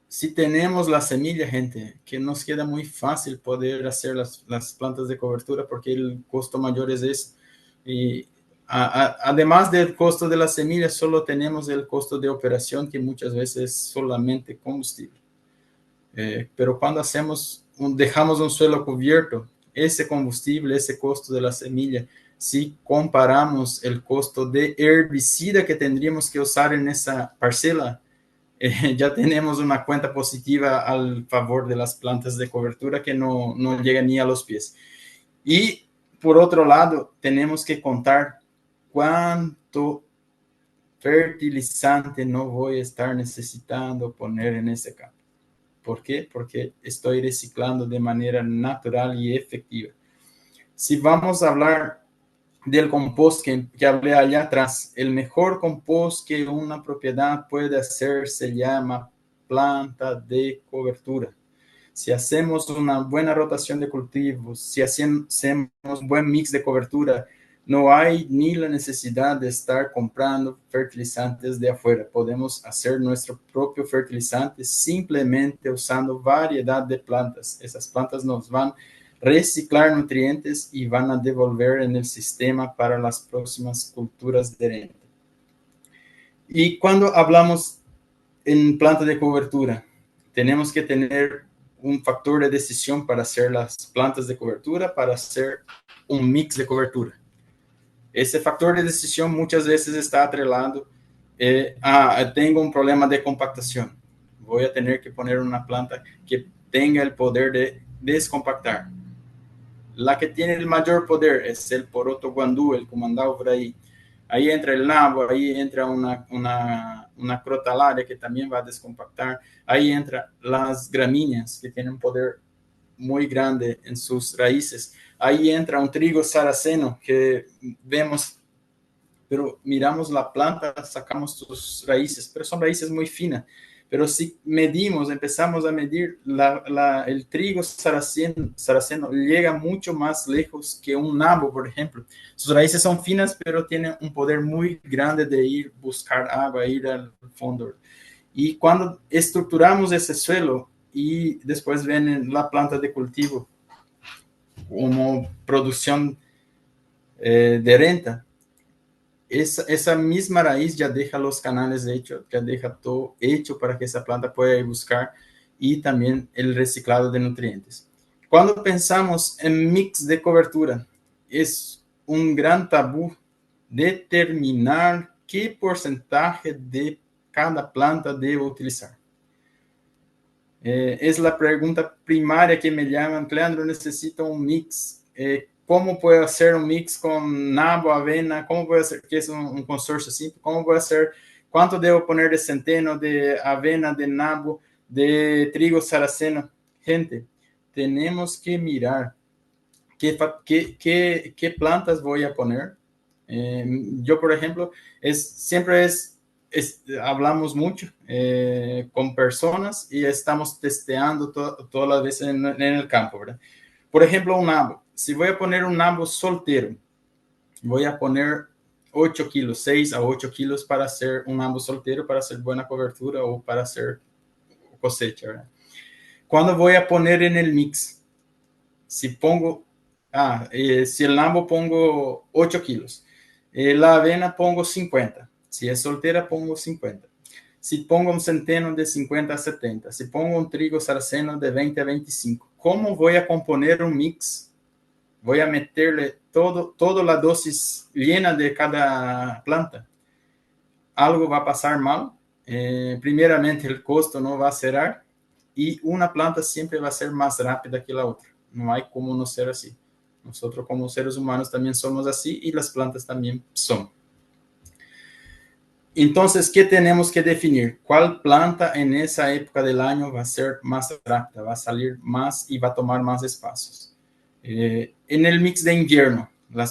[SPEAKER 2] si tenemos la semilla, gente, que nos queda muy fácil poder hacer las plantas de cobertura porque el costo mayor es eso. Y además del costo de la semilla, solo tenemos el costo de operación, que muchas veces es solamente combustible. Pero cuando dejamos un suelo cubierto, ese combustible, ese costo de la semilla, si comparamos el costo de herbicida que tendríamos que usar en esa parcela, ya tenemos una cuenta positiva al favor de las plantas de cobertura que no llega ni a los pies. Y por otro lado, tenemos que contar cuánto fertilizante no voy a estar necesitando poner en ese campo. ¿Por qué? Porque estoy reciclando de manera natural y efectiva. Si vamos a hablar del compost que hablé allá atrás, el mejor compost que una propiedad puede hacer se llama planta de cobertura. Si hacemos una buena rotación de cultivos, si hacemos un buen mix de cobertura, no hay ni la necesidad de estar comprando fertilizantes de afuera. Podemos hacer nuestro propio fertilizante simplemente usando variedad de plantas. Esas plantas nos van a reciclar nutrientes y van a devolver en el sistema para las próximas culturas de renta. Y cuando hablamos en planta de cobertura, tenemos que tener un factor de decisión para hacer las plantas de cobertura, para hacer un mix de cobertura. Ese factor de decisión muchas veces está atrelado tengo un problema de compactación. Voy a tener que poner una planta que tenga el poder de descompactar. La que tiene el mayor poder es el poroto guandú, el comandado por ahí. Ahí entra el nabo, ahí entra una crotalaria que también va a descompactar. Ahí entran las gramíneas que tienen un poder muy grande en sus raíces. Ahí entra un trigo saraceno que vemos, pero miramos la planta, sacamos sus raíces, pero son raíces muy finas. Pero si empezamos a medir, el trigo saraceno llega mucho más lejos que un nabo, por ejemplo. Sus raíces son finas, pero tienen un poder muy grande de ir buscar agua, ir al fondo. Y cuando estructuramos ese suelo y después ven la planta de cultivo como producción de renta, esa misma raíz ya deja los canales hechos, ya deja todo hecho para que esa planta pueda ir buscar, y también el reciclado de nutrientes. Cuando pensamos en mix de cobertura, es un gran tabú determinar qué porcentaje de cada planta debo utilizar. Es la pregunta primaria que me llaman: Cleandro, necesito un mix. ¿Cómo puedo hacer un mix con nabo, avena? ¿Cómo puedo hacer que es un consorcio así? ¿Cómo puedo hacer? ¿Cuánto debo poner de centeno, de avena, de nabo, de trigo saraceno? Gente, tenemos que mirar qué plantas voy a poner. Yo, por ejemplo, hablamos mucho con personas y estamos testeando todas las veces en el campo, ¿verdad? Por ejemplo, un nabo. Si voy a poner un nabo soltero, voy a poner 8 kilos, 6 a 8 kilos para hacer un nabo soltero, para hacer buena cobertura o para hacer cosecha, ¿verdad? Cuando voy a poner en el mix, si el nabo pongo 8 kilos, la avena pongo 50, si es soltera pongo 50, si pongo un centeno de 50 a 70, si pongo un trigo saraceno de 20 a 25, ¿cómo voy a componer un mix? voy a meterle toda la dosis llena de cada planta. Algo va a pasar mal. Primeramente, el costo no va a ser y una planta siempre va a ser más rápida que la otra. No hay como no ser así. Nosotros como seres humanos también somos así y las plantas también son. Entonces, ¿qué tenemos que definir? ¿Cuál planta en esa época del año va a ser más rápida, va a salir más y va a tomar más espacios? En el mix de invierno, la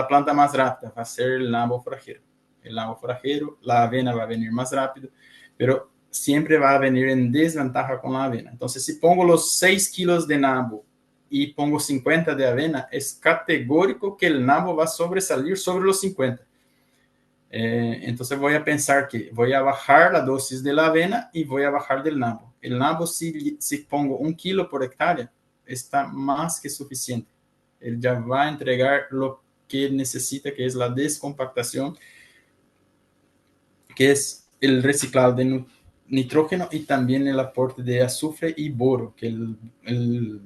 [SPEAKER 2] planta más rápida va a ser el nabo forrajero. El nabo forrajero, la avena va a venir más rápido, pero siempre va a venir en desventaja con la avena. Entonces, si pongo los 6 kilos de nabo y pongo 50 de avena, es categórico que el nabo va a sobresalir sobre los 50. Entonces voy a pensar que voy a bajar la dosis de la avena y voy a bajar del nabo. El nabo, si pongo 1 kilo por hectárea, está más que suficiente. Él ya va a entregar lo que necesita, que es la descompactación, que es el reciclado de nitrógeno y también el aporte de azufre y boro que el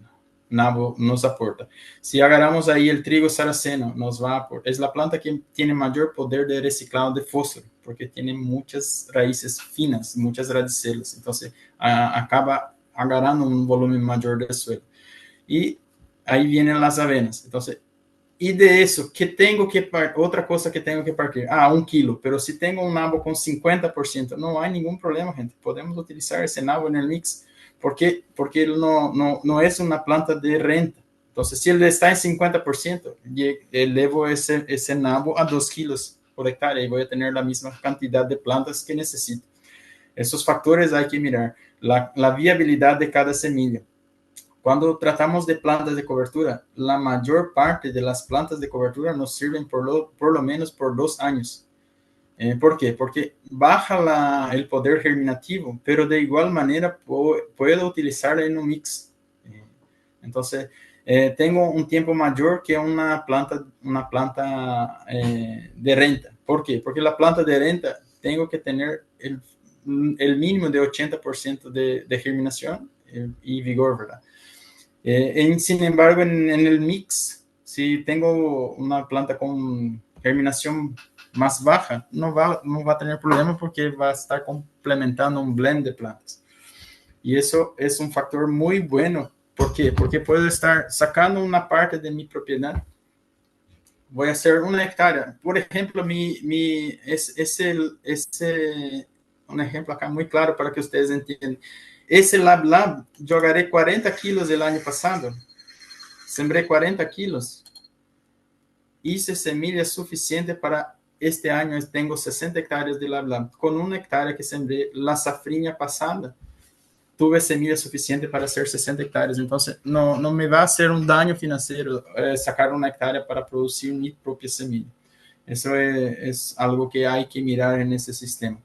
[SPEAKER 2] nabo nos aporta. Si agarramos ahí el trigo saraceno, es la planta que tiene mayor poder de reciclado de fósforo, porque tiene muchas raíces finas, muchas radicelas, entonces acaba agarrando un volumen mayor de suelo. Y ahí vienen las avenas. Entonces, y de eso, otra cosa que tengo que partir? 1 kilo, pero si tengo un nabo con 50%, no hay ningún problema, gente. Podemos utilizar ese nabo en el mix. ¿Por qué? Porque él no es una planta de renta. Entonces, si él está en 50%, elevo ese nabo a 2 kilos por hectárea y voy a tener la misma cantidad de plantas que necesito. Esos factores hay que mirar. La viabilidad de cada semilla. Cuando tratamos de plantas de cobertura, la mayor parte de las plantas de cobertura nos sirven por lo menos por 2 años. ¿Por qué? Porque baja el poder germinativo, pero de igual manera puedo utilizarla en un mix. Entonces, tengo un tiempo mayor que una planta de renta. ¿Por qué? Porque la planta de renta tengo que tener el mínimo de 80% de germinación y vigor, ¿verdad? Sin embargo, en el mix, si tengo una planta con germinación más baja, no va a tener problema porque va a estar complementando un blend de plantas. Y eso es un factor muy bueno. ¿Por qué? Porque puedo estar sacando una parte de mi propiedad. Voy a hacer 1 hectárea. Por ejemplo, un ejemplo acá muy claro para que ustedes entiendan. Ese Lab, yo agarré 40 kilos el año pasado. Sembré 40 kilos. Hice semilla suficiente para este año. Tengo 60 hectáreas de Lab. Con 1 hectárea que sembré la safrinha pasada, tuve semilla suficiente para hacer 60 hectáreas. Entonces, no me va a hacer un daño financiero sacar 1 hectárea para producir mi propia semilla. Eso es algo que hay que mirar en ese sistema.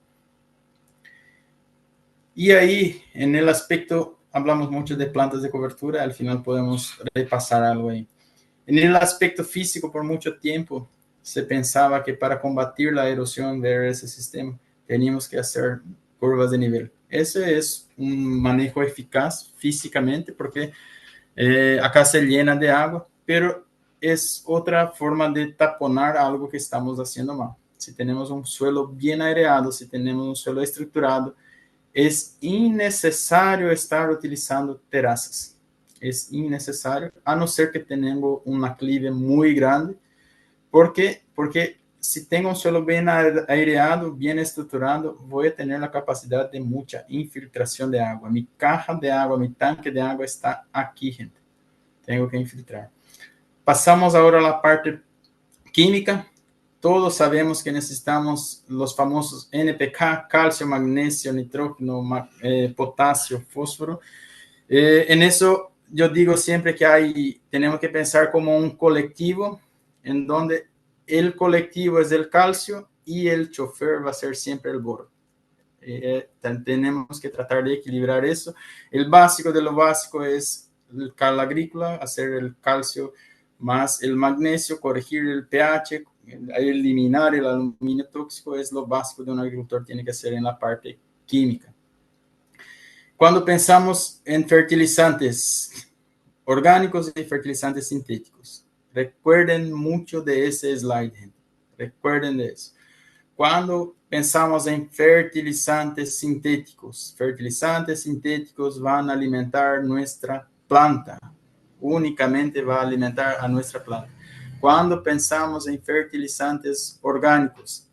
[SPEAKER 2] Y ahí, en el aspecto, hablamos mucho de plantas de cobertura, al final podemos repasar algo ahí. En el aspecto físico, por mucho tiempo, se pensaba que para combatir la erosión de ese sistema, teníamos que hacer curvas de nivel. Ese es un manejo eficaz físicamente, porque acá se llena de agua, pero es otra forma de taponar algo que estamos haciendo mal. Si tenemos un suelo bien aireado, si tenemos un suelo estructurado, es innecesario estar utilizando terrazas. Es innecesario, a no ser que tengamos un aclive muy grande. ¿Por qué? Porque si tengo un suelo bien aireado, bien estructurado, voy a tener la capacidad de mucha infiltración de agua. Mi caja de agua, mi tanque de agua está aquí, gente. Tengo que infiltrar. Pasamos ahora a la parte química. Todos sabemos que necesitamos los famosos NPK, calcio, magnesio, nitrógeno, potasio, fósforo. En eso yo digo siempre que tenemos que pensar como un colectivo, en donde el colectivo es el calcio y el chofer va a ser siempre el boro. Tenemos que tratar de equilibrar eso. El básico de lo básico es el cal agrícola, hacer el calcio más el magnesio, corregir el pH, eliminar el aluminio tóxico, es lo básico de un agricultor tiene que hacer en la parte química. Cuando pensamos en fertilizantes, orgánicos y fertilizantes sintéticos. Recuerden mucho de ese slide, gente. Recuerden de eso. Cuando pensamos en fertilizantes sintéticos van a alimentar nuestra planta. Únicamente va a alimentar a nuestra planta. Cuando pensamos en fertilizantes orgánicos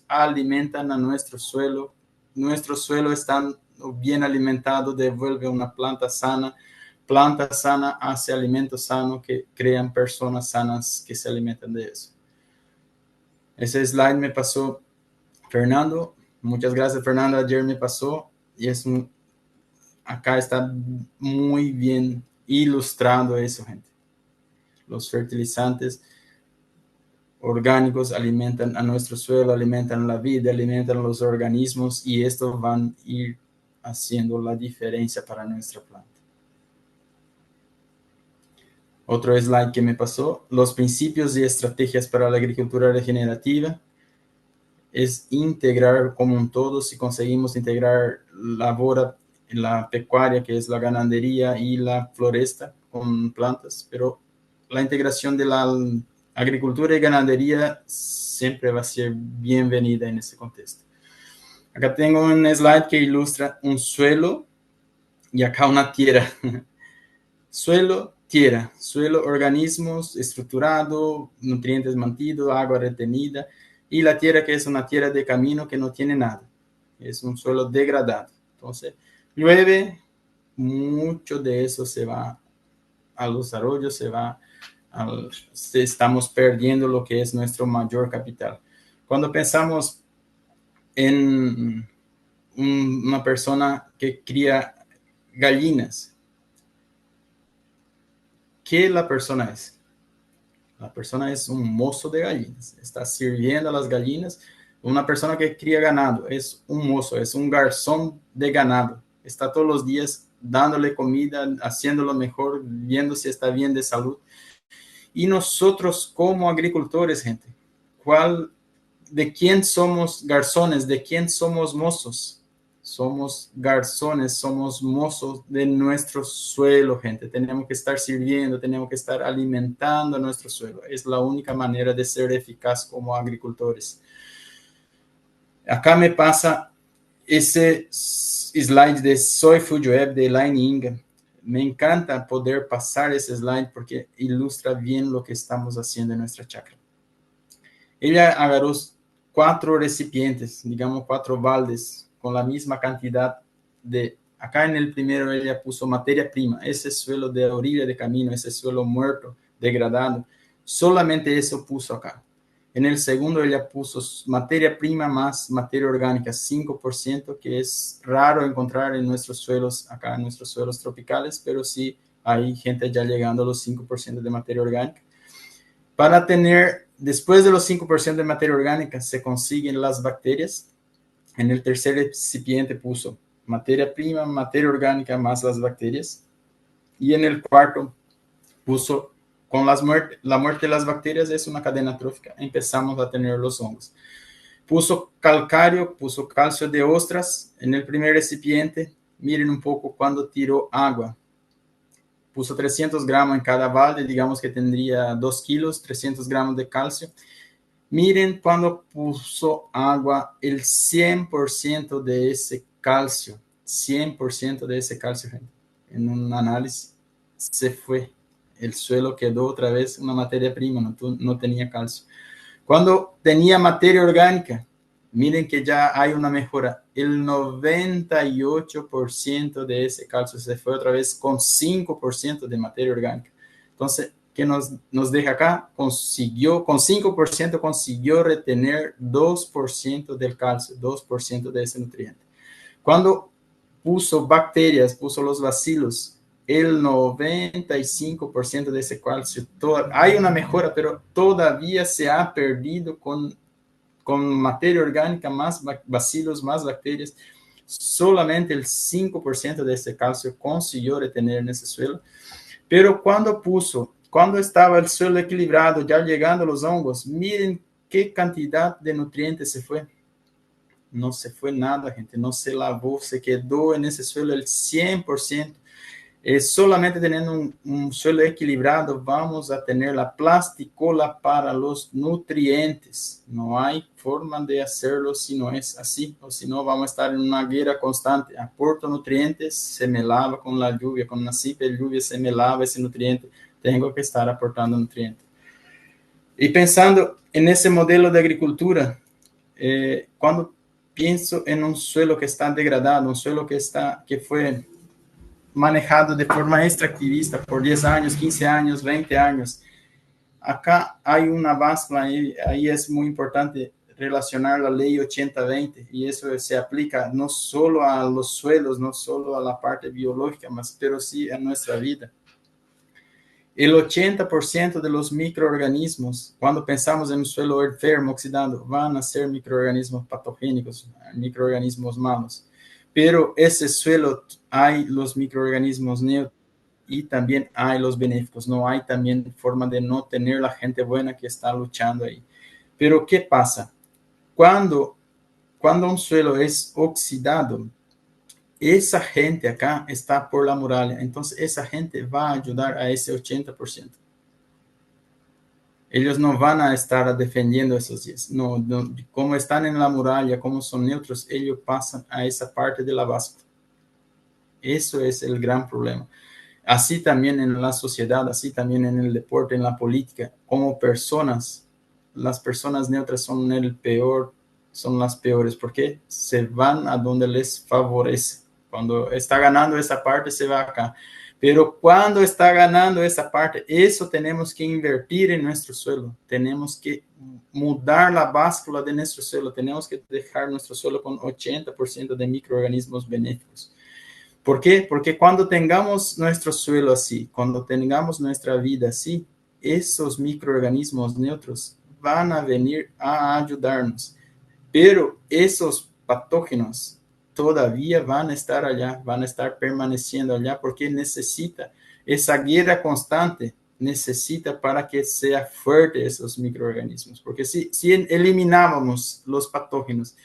[SPEAKER 2] alimentan a nuestro suelo. Nuestro suelo está bien alimentado, devuelve una planta sana. Planta sana hace alimento sano que crean personas sanas que se alimentan de eso. Ese slide me pasó Fernando. Muchas gracias, Fernando. Ayer me pasó y acá está muy bien ilustrado eso, gente. Los fertilizantes orgánicos alimentan a nuestro suelo, alimentan la vida, alimentan los organismos y estos van a ir haciendo la diferencia para nuestra planta. Otro slide que me pasó, los principios y estrategias para la agricultura regenerativa. Es integrar como un todo, si conseguimos integrar la pecuaria, que es la ganadería y la floresta con plantas, pero la integración de la agricultura y ganadería siempre va a ser bienvenida en ese contexto. Acá tengo un slide que ilustra un suelo y acá una tierra. Suelo, tierra, suelo, organismos, estructurado, nutrientes mantidos, agua retenida, y la tierra que es una tierra de camino que no tiene nada, es un suelo degradado. Entonces, llueve, mucho de eso se va a los arroyos, estamos perdiendo lo que es nuestro mayor capital. Cuando pensamos en una persona que cría gallinas, ¿qué la persona es? La persona es un mozo de gallinas, está sirviendo a las gallinas. Una persona que cría ganado es un mozo, es un garzón de ganado. Está todos los días dándole comida, haciéndolo mejor, viendo si está bien de salud. Y nosotros como agricultores, gente, ¿de quién somos garzones? ¿De quién somos mozos? Somos garzones, somos mozos de nuestro suelo, gente. Tenemos que estar sirviendo, tenemos que estar alimentando nuestro suelo. Es la única manera de ser eficaz como agricultores. Acá me pasa ese slide de Soy Food Web de Elaine Ingham. Me encanta poder pasar ese slide porque ilustra bien lo que estamos haciendo en nuestra chacra. Ella agarró 4 recipientes, digamos 4 baldes, con la misma cantidad de... Acá en el primero ella puso materia prima, ese suelo de orilla de camino, ese suelo muerto, degradado. Solamente eso puso acá. En el segundo ella puso materia prima más materia orgánica, 5%, que es raro encontrar en nuestros suelos, acá en nuestros suelos tropicales, pero sí hay gente ya llegando a los 5% de materia orgánica. Para tener, después de los 5% de materia orgánica, se consiguen las bacterias. En el tercer recipiente puso materia prima, materia orgánica más las bacterias. Y en el cuarto puso, con la muerte de las bacterias es una cadena trófica, empezamos a tener los hongos. Puso calcario, puso calcio de ostras en el primer recipiente. Miren un poco cuando tiró agua. Puso 300 gramos en cada balde, digamos que tendría 2 kilos, 300 gramos de calcio. Miren cuando puso agua, el 100% de ese calcio, 100% de ese calcio, gente, en un análisis se fue. El suelo quedó otra vez una materia prima, no tenía calcio. Cuando tenía materia orgánica, miren que ya hay una mejora. El 98% de ese calcio se fue otra vez con 5% de materia orgánica. Entonces, ¿qué nos deja acá? Con 5% consiguió retener 2% del calcio, 2% de ese nutriente. Cuando puso bacterias, puso los bacilos, el 95% de ese calcio, hay una mejora, pero todavía se ha perdido con materia orgánica, más bacilos, más bacterias. Solamente el 5% de ese calcio consiguió retener en ese suelo. Pero cuando estaba el suelo equilibrado, ya llegando a los hongos, miren qué cantidad de nutrientes se fue. No se fue nada, gente, no se lavó, se quedó en ese suelo el 100%. Solamente teniendo un suelo equilibrado vamos a tener la plasticola para los nutrientes. No hay forma de hacerlo si no es así, o si no vamos a estar en una guerra constante. Aporto nutrientes, se me lava con la lluvia, con una simple lluvia se me lava ese nutriente. Tengo que estar aportando nutrientes. Y pensando en ese modelo de agricultura, cuando pienso en un suelo que está degradado, un suelo que fue manejado de forma extractivista por 10 años, 15 años, 20 años. Acá hay una báscula, ahí es muy importante relacionar la ley 80-20, y eso se aplica no solo a los suelos, no solo a la parte biológica, pero sí a nuestra vida. El 80% de los microorganismos, cuando pensamos en un suelo enfermo, oxidado, van a ser microorganismos patogénicos, microorganismos malos. Pero ese suelo hay los microorganismos neutros y también hay los benéficos. No hay también forma de no tener la gente buena que está luchando ahí. Pero ¿qué pasa? Cuando un suelo es oxidado, esa gente acá está por la muralla. Entonces esa gente va a ayudar a ese 80%. Ellos no van a estar defendiendo esos 10. No, como están en la muralla, como son neutros, ellos pasan a esa parte de la báscula. Eso es el gran problema. Así también en la sociedad, así también en el deporte, en la política, como personas, las personas neutras son son las peores, porque se van a donde les favorece. Cuando está ganando esa parte, se va acá. Pero cuando está ganando esa parte, eso tenemos que invertir en nuestro suelo. Tenemos que mudar la báscula de nuestro suelo. Tenemos que dejar nuestro suelo con 80% de microorganismos benéficos. ¿Por qué? Porque cuando tengamos nuestro suelo así, cuando tengamos nuestra vida así, esos microorganismos neutros van a venir a ayudarnos. Pero esos patógenos todavía van a estar allá, van a estar permaneciendo allá, porque necesita esa guerra constante, necesita para que sea fuerte esos microorganismos. Porque si eliminábamos los patógenos,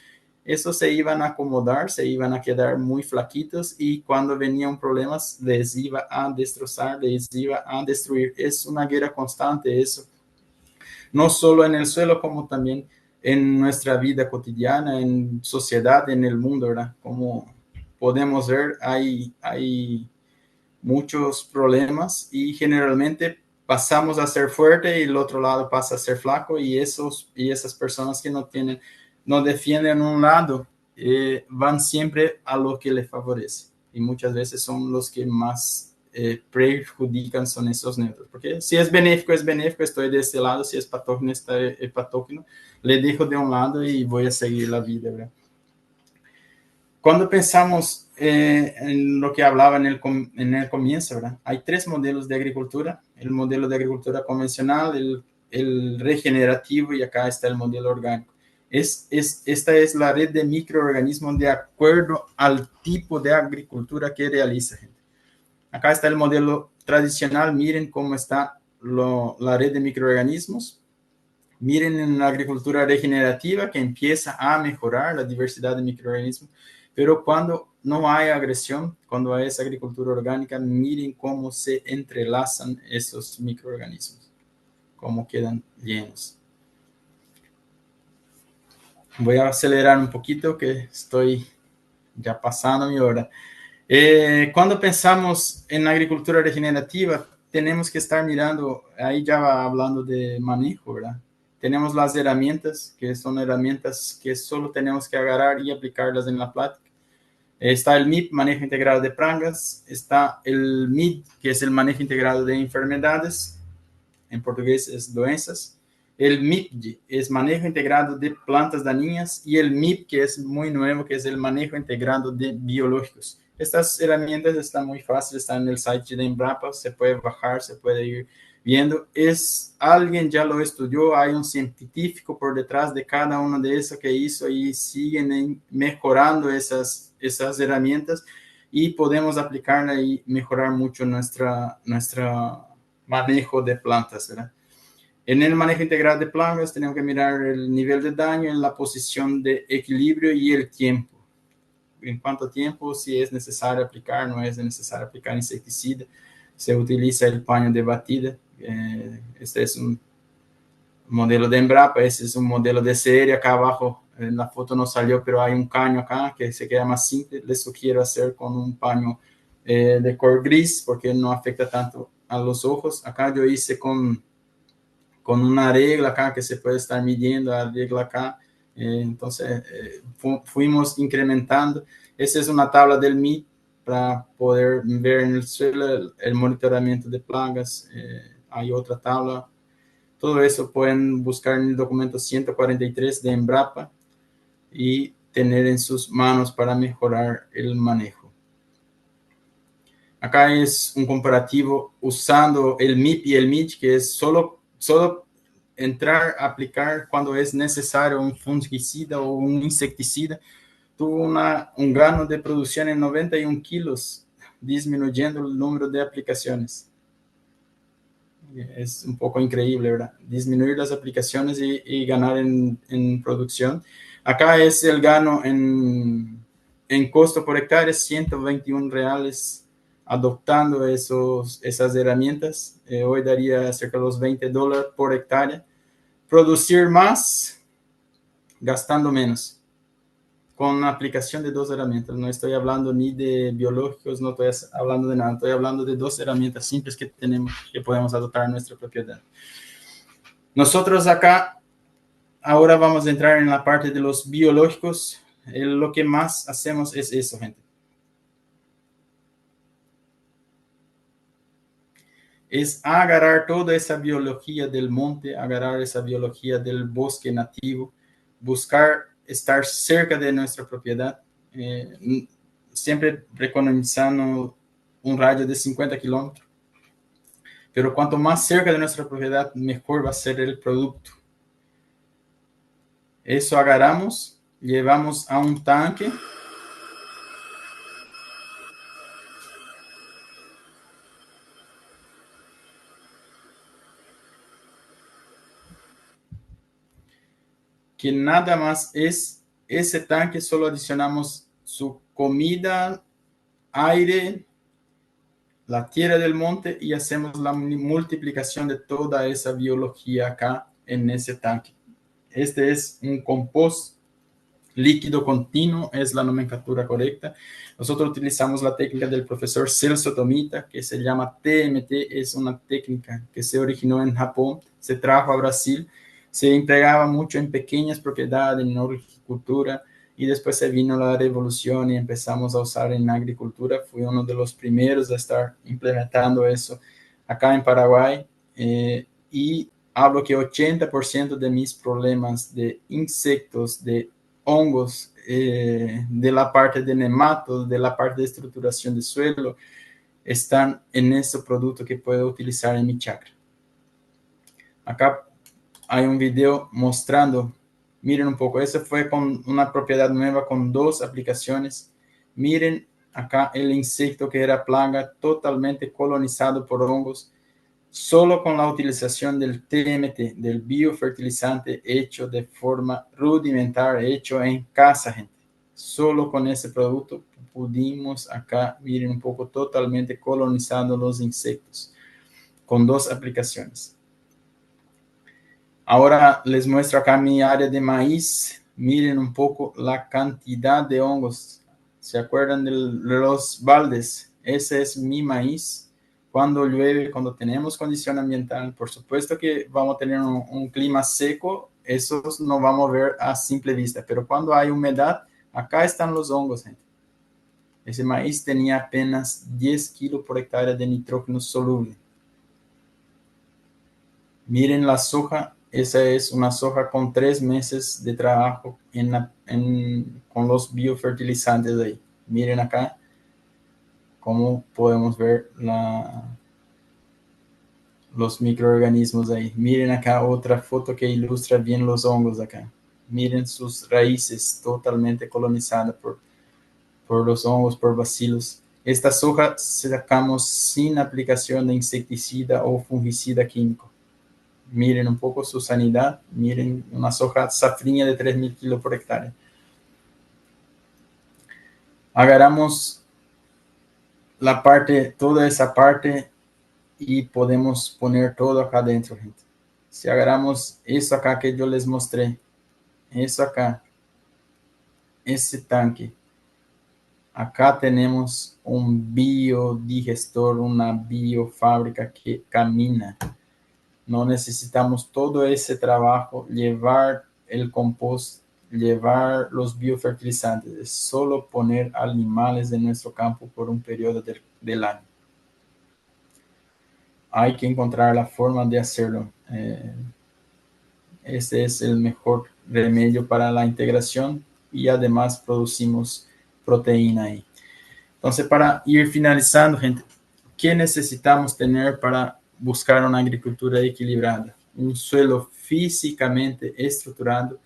[SPEAKER 2] esos se iban a acomodar, se iban a quedar muy flaquitos, y cuando venían problemas les iba a destrozar, les iba a destruir. Es una guerra constante eso, no solo en el suelo, como también en nuestra vida cotidiana, en sociedad, en el mundo, ¿verdad? Como podemos ver, hay muchos problemas, y generalmente pasamos a ser fuerte y el otro lado pasa a ser flaco, y esas personas que no defienden un lado, van siempre a lo que les favorece, y muchas veces son los que más perjudican, son esos neutros, porque si es benéfico, estoy de este lado; si es patógeno, es patógeno, le dejo de un lado y voy a seguir la vida, ¿verdad? Cuando pensamos en lo que hablaba en el comienzo, ¿verdad? Hay 3 modelos de agricultura: el modelo de agricultura convencional, el regenerativo, y acá está el modelo orgánico. Esta es la red de microorganismos de acuerdo al tipo de agricultura que realiza, gente. Acá está el modelo tradicional. Miren cómo está la red de microorganismos. Miren en la agricultura regenerativa, que empieza a mejorar la diversidad de microorganismos. Pero cuando no hay agresión, cuando hay esa agricultura orgánica, miren cómo se entrelazan esos microorganismos, cómo quedan llenos. Voy a acelerar un poquito, que estoy ya pasando mi hora. Cuando pensamos en agricultura regenerativa, tenemos que estar mirando, ahí ya va hablando de manejo, ¿verdad? Tenemos las herramientas, que son herramientas que solo tenemos que agarrar y aplicarlas en la práctica. Está el MIP, manejo integrado de plagas. Está el MID, que es el manejo integrado de enfermedades. En portugués es doenças. El MIPD es manejo integrado de plantas dañinas. Y el MIP, que es muy nuevo, que es el manejo integrado de biológicos. Estas herramientas están muy fáciles, están en el site de Embrapa, se puede bajar, se puede ir viendo. Alguien ya lo estudió, hay un científico por detrás de cada uno de esos que hizo, y siguen mejorando esas herramientas, y podemos aplicarla y mejorar mucho nuestro manejo de plantas, ¿verdad? En el manejo integral de plagas tenemos que mirar el nivel de daño, en la posición de equilibrio y el tiempo. en cuánto tiempo, si es necesario aplicar, no es necesario aplicar insecticida. Se utiliza el paño de batida. Este es un modelo de Embrapa, ese es un modelo de serie. Acá abajo en la foto no salió, pero hay un caño acá que se queda más simple. Les sugiero hacer con un paño de color gris porque no afecta tanto a los ojos. Acá yo hice con una regla acá que se puede estar midiendo, la regla acá. Entonces fuimos incrementando. Esa es una tabla del MIT para poder ver en el suelo el monitoramiento de plagas. Hay otra tabla. Todo eso pueden buscar en el documento 143 de Embrapa y tener en sus manos para mejorar el manejo. Acá es un comparativo usando el MIP y el MIT, que es solo entrar a aplicar cuando es necesario un fungicida o un insecticida. Tuvo un gano de producción en 91 kilos, disminuyendo el número de aplicaciones. Es un poco increíble, ¿verdad? Disminuir las aplicaciones y ganar en producción. Acá es el gano en costo por hectárea, 121 reales, adoptando esas herramientas. Hoy daría cerca de los $20 por hectárea. Producir más, gastando menos, con la aplicación de 2 herramientas. No estoy hablando ni de biológicos, no estoy hablando de nada. Estoy hablando de 2 herramientas simples que tenemos, que podemos adoptar en nuestra propiedad. Nosotros acá, ahora vamos a entrar en la parte de los biológicos. Lo que más hacemos es eso, gente. Es agarrar toda esa biología del monte, agarrar esa biología del bosque nativo, buscar estar cerca de nuestra propiedad, siempre preconizando un radio de 50 kilómetros. Pero cuanto más cerca de nuestra propiedad, mejor va a ser el producto. Eso agarramos, llevamos a un tanque. Que nada más es ese tanque, solo adicionamos su comida, aire, la tierra del monte y hacemos la multiplicación de toda esa biología acá en ese tanque. Este es un compost líquido continuo, es la nomenclatura correcta. Nosotros utilizamos la técnica del profesor Celso Tomita, que se llama TMT, es una técnica que se originó en Japón, se trajo a Brasil, se empleaba mucho en pequeñas propiedades, en horticultura, y después se vino la revolución y empezamos a usar en agricultura. Fui uno de los primeros a estar implementando eso acá en Paraguay, y hablo que 80% de mis problemas de insectos, de hongos, de la parte de nematos, de la parte de estructuración de suelo, están en ese producto que puedo utilizar en mi chacra. Acá hay un video mostrando, miren un poco, ese fue con una propiedad nueva con 2 aplicaciones. Miren acá el insecto que era plaga, totalmente colonizado por hongos, solo con la utilización del TMT, del biofertilizante hecho de forma rudimentaria, hecho en casa, gente. Solo con ese producto pudimos acá, miren un poco, totalmente colonizando los insectos, con 2 aplicaciones. Ahora les muestro acá mi área de maíz. Miren un poco la cantidad de hongos. ¿Se acuerdan de los baldes? Ese es mi maíz. Cuando llueve, cuando tenemos condición ambiental, por supuesto que vamos a tener un clima seco, esos no vamos a ver a simple vista, pero cuando hay humedad, acá están los hongos, gente. Ese maíz tenía apenas 10 kilos por hectárea de nitrógeno soluble. Miren la soja, esa es una soja con 3 meses de trabajo con los biofertilizantes ahí. Miren acá cómo podemos ver los microorganismos ahí. Miren acá otra foto que ilustra bien los hongos acá. Miren sus raíces totalmente colonizadas por los hongos, por bacilos. Esta soja sacamos sin aplicación de insecticida o fungicida químico. Miren un poco su sanidad. Miren una soja safrinha de 3.000 kilos por hectárea. Agarramos la parte, toda esa parte y podemos poner todo acá adentro, gente. Si agarramos eso acá que yo les mostré, eso acá, ese tanque, acá tenemos un biodigestor, una biofábrica que camina. No necesitamos todo ese trabajo, llevar el compost, llevar los biofertilizantes, es solo poner animales de nuestro campo por un periodo del año. Hay que encontrar la forma de hacerlo. Este es el mejor remedio para la integración y además producimos proteína ahí. Entonces, para ir finalizando, gente, ¿qué necesitamos tener para buscar una agricultura equilibrada? Un suelo físicamente estructurado,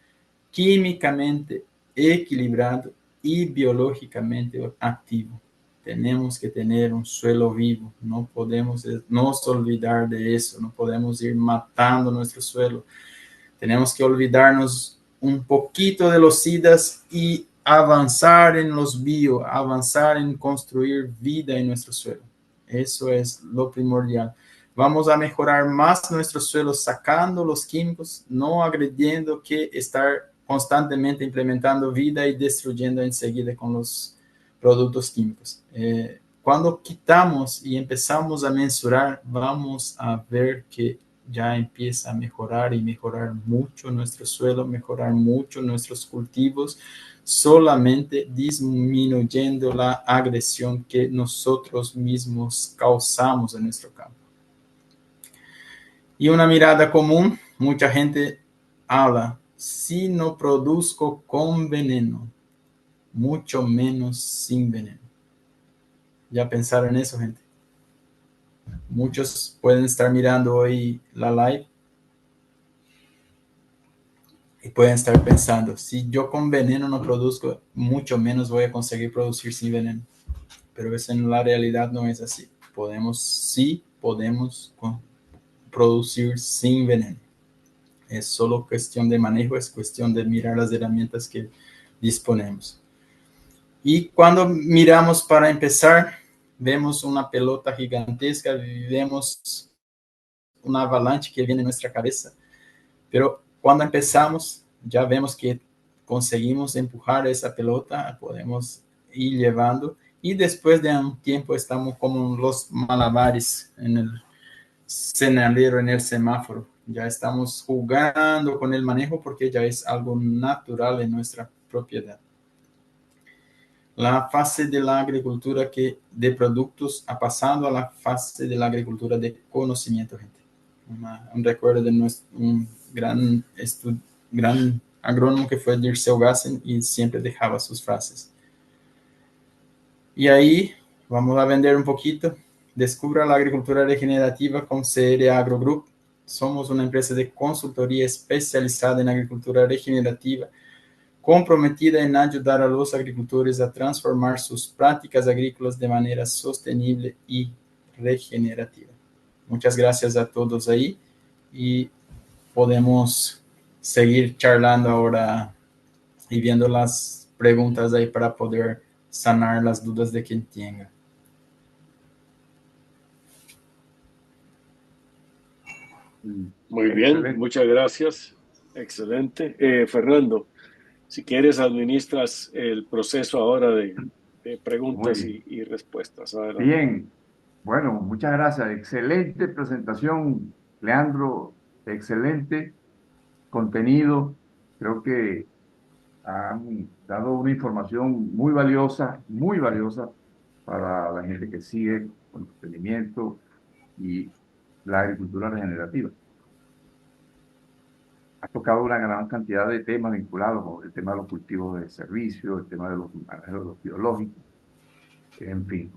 [SPEAKER 2] químicamente equilibrado y biológicamente activo. Tenemos que tener un suelo vivo, no podemos nos olvidar de eso, no podemos ir matando nuestro suelo. Tenemos que olvidarnos un poquito de los SIDAs y avanzar en los bio, avanzar en construir vida en nuestro suelo. Eso es lo primordial. Vamos a mejorar más nuestro suelo sacando los químicos, no agrediendo que estar constantemente implementando vida y destruyendo enseguida con los productos químicos. Cuando quitamos y empezamos a mensurar, vamos a ver que ya empieza a mejorar y mejorar mucho nuestro suelo, mejorar mucho nuestros cultivos, solamente disminuyendo la agresión que nosotros mismos causamos en nuestro campo. Y una mirada común, mucha gente habla, si no produzco con veneno, mucho menos sin veneno. ¿Ya pensaron en eso, gente? Muchos pueden estar mirando hoy la live y pueden estar pensando, si yo con veneno no produzco, mucho menos voy a conseguir producir sin veneno. Pero eso en la realidad no es así. Podemos producir sin veneno. Es solo cuestión de manejo, es cuestión de mirar las herramientas que disponemos. Y cuando miramos para empezar, vemos una pelota gigantesca, vemos una avalancha que viene en nuestra cabeza. Pero cuando empezamos, ya vemos que conseguimos empujar esa pelota, podemos ir llevando y después de un tiempo estamos como los malabares en el señalero, en el semáforo. Ya estamos jugando con el manejo porque ya es algo natural en nuestra propiedad. La fase de la agricultura de productos ha pasado a la fase de la agricultura de conocimiento, gente. Un recuerdo de un gran agrónomo que fue Dirceu Gassen y siempre dejaba sus frases. Y ahí vamos a vender un poquito. Descubra la agricultura regenerativa con CR Agro Group. Somos una empresa de consultoría especializada en agricultura regenerativa, comprometida en ayudar a los agricultores a transformar sus prácticas agrícolas de manera sostenible y regenerativa. Muchas gracias a todos ahí y podemos seguir charlando ahora y viendo las preguntas ahí para poder sanar las dudas de quien tenga.
[SPEAKER 3] Muy bien, excelente. Muchas gracias. Excelente. Fernando, si quieres, administras el proceso ahora de preguntas y respuestas. Adelante.
[SPEAKER 1] Bien, bueno, muchas gracias. Excelente presentación, Leandro. Excelente contenido. Creo que han dado una información muy valiosa para la gente que sigue con el emprendimiento y la agricultura regenerativa. Ha tocado una gran cantidad de temas vinculados con el tema de los cultivos de servicio, el tema de los biológicos, en fin.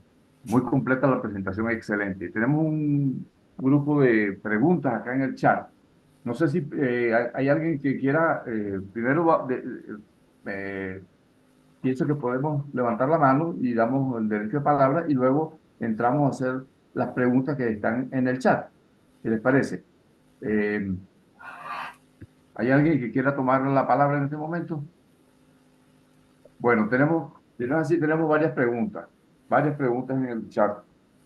[SPEAKER 1] Muy completa la presentación, excelente. Tenemos un grupo de preguntas acá en el chat. No sé si hay alguien que quiera, primero pienso que podemos levantar la mano y damos el derecho de palabra y luego entramos a hacer las preguntas que están en el chat. ¿Qué les parece? ¿Hay alguien que quiera tomar la palabra en este momento? Bueno, tenemos Si no es así, tenemos varias preguntas en el chat.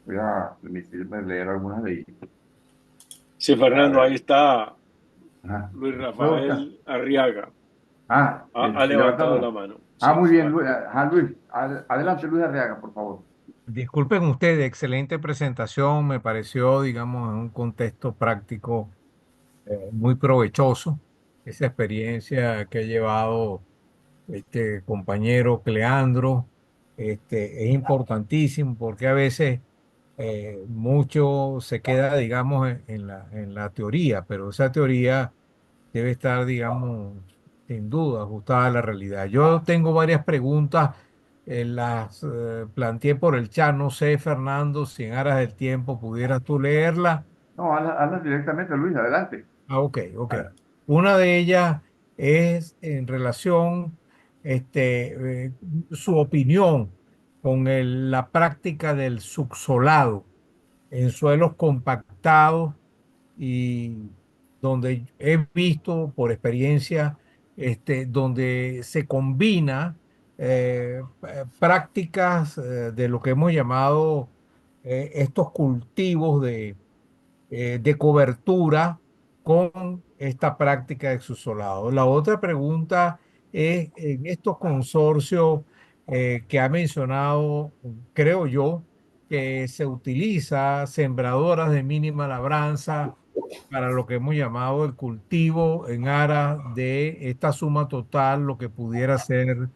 [SPEAKER 1] Voy a permitirme leer algunas de ellas.
[SPEAKER 3] Sí,
[SPEAKER 1] A
[SPEAKER 3] Fernando, ahí
[SPEAKER 1] ver,
[SPEAKER 3] está
[SPEAKER 1] ajá.
[SPEAKER 3] Luis
[SPEAKER 1] ¿Puedo buscar?
[SPEAKER 3] Rafael Arriaga. Ha
[SPEAKER 1] Estoy
[SPEAKER 3] levantado la
[SPEAKER 1] levantando.
[SPEAKER 3] mano. Sí,
[SPEAKER 1] Muy bien,
[SPEAKER 3] va.
[SPEAKER 1] Luis. Adelante, Luis Arriaga, por favor.
[SPEAKER 5] Disculpen ustedes, excelente presentación, me pareció, digamos, en un contexto práctico muy provechoso. Esa experiencia que ha llevado este compañero Cleandro, es importantísimo porque a veces mucho se queda, digamos, en la teoría, pero esa teoría debe estar, digamos, sin duda ajustada a la realidad. Yo tengo varias preguntas, las planteé por el chat, no sé, Fernando, si en aras del tiempo pudieras tú leerla.
[SPEAKER 1] No, habla directamente, Luis, adelante.
[SPEAKER 5] Ok, ok.
[SPEAKER 1] Ah,
[SPEAKER 5] Una de ellas es en relación, este, su opinión con la práctica del subsolado en suelos compactados y donde he visto por experiencia, donde se combina prácticas de lo que hemos llamado estos cultivos de cobertura con esta práctica de subsolado. La otra pregunta es en estos consorcios que ha mencionado, creo yo, que se utiliza sembradoras de mínima labranza para lo que hemos llamado el cultivo en aras de esta suma total, lo que pudiera ser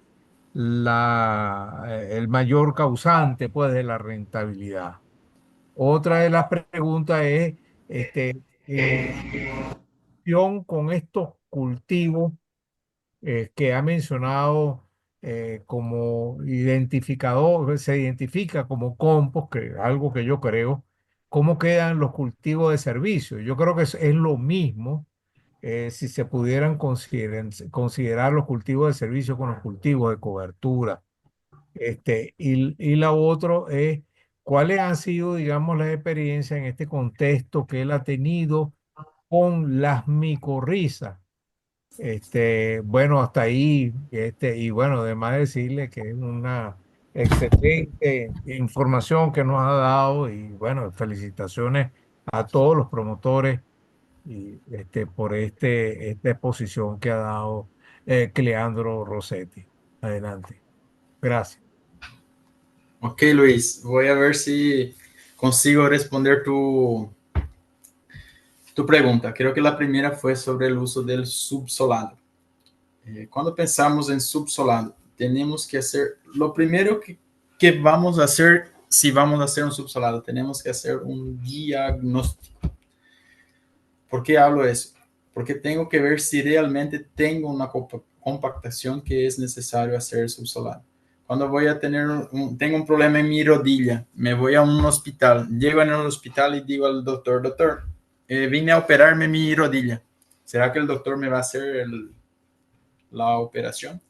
[SPEAKER 5] el mayor causante pues, de la rentabilidad. Otra de las preguntas es, en relación con estos cultivos que ha mencionado como identificador, se identifica como compost, que es algo que yo creo, ¿cómo quedan los cultivos de servicio? Yo creo que es lo mismo si se pudieran considerar los cultivos de servicio con los cultivos de cobertura. Y la otra es, ¿cuáles han sido, digamos, las experiencias en este contexto que él ha tenido con las micorrizas? Bueno, hasta ahí, y bueno, además decirle que es una excelente información que nos ha dado y bueno, felicitaciones a todos los promotores y por esta exposición que ha dado Cleandro Rossetti. Adelante. Gracias.
[SPEAKER 2] Ok, Luis, voy a ver si consigo responder tu pregunta. Creo que la primera fue sobre el uso del subsolado. Cuando pensamos en subsolado, tenemos que hacer, lo primero que vamos a hacer, si vamos a hacer un subsolado, tenemos que hacer un diagnóstico. ¿Por qué hablo de eso? Porque tengo que ver si realmente tengo una compactación que es necesario hacer subsolado. Cuando voy a tengo un problema en mi rodilla, me voy a un hospital, llego en el hospital y digo al doctor, vine a operarme mi rodilla. ¿Será que el doctor me va a hacer la operación?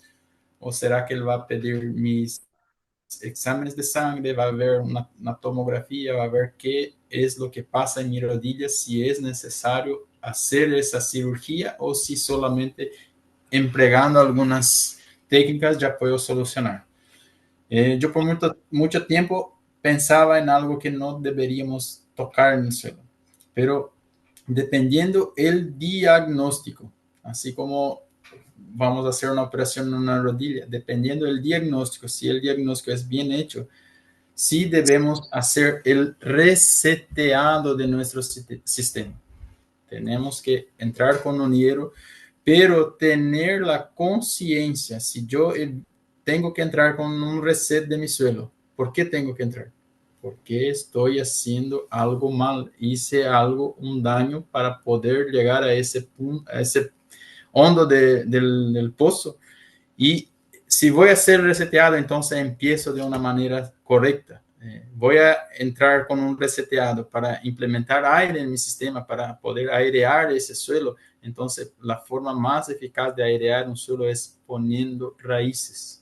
[SPEAKER 2] ¿O será que él va a pedir mis exámenes de sangre, va a ver una tomografía, va a ver qué es lo que pasa en mi rodilla, si es necesario hacer esa cirugía o si solamente empleando algunas técnicas ya puedo solucionar? Yo por mucho tiempo pensaba en algo que no deberíamos tocar en el suelo, pero dependiendo el diagnóstico, así como vamos a hacer una operación en una rodilla, dependiendo del diagnóstico, si el diagnóstico es bien hecho, sí debemos hacer el reseteado de nuestro sistema. Tenemos que entrar con un hierro, pero tener la conciencia, si yo tengo que entrar con un reset de mi suelo, ¿por qué tengo que entrar? Porque estoy haciendo algo mal, hice algo, un daño para poder llegar a ese punto, a ese hondo del pozo. Y si voy a ser reseteado, entonces empiezo de una manera correcta. Voy a entrar con un reseteado para implementar aire en mi sistema, para poder airear ese suelo. Entonces, la forma más eficaz de airear un suelo es poniendo raíces.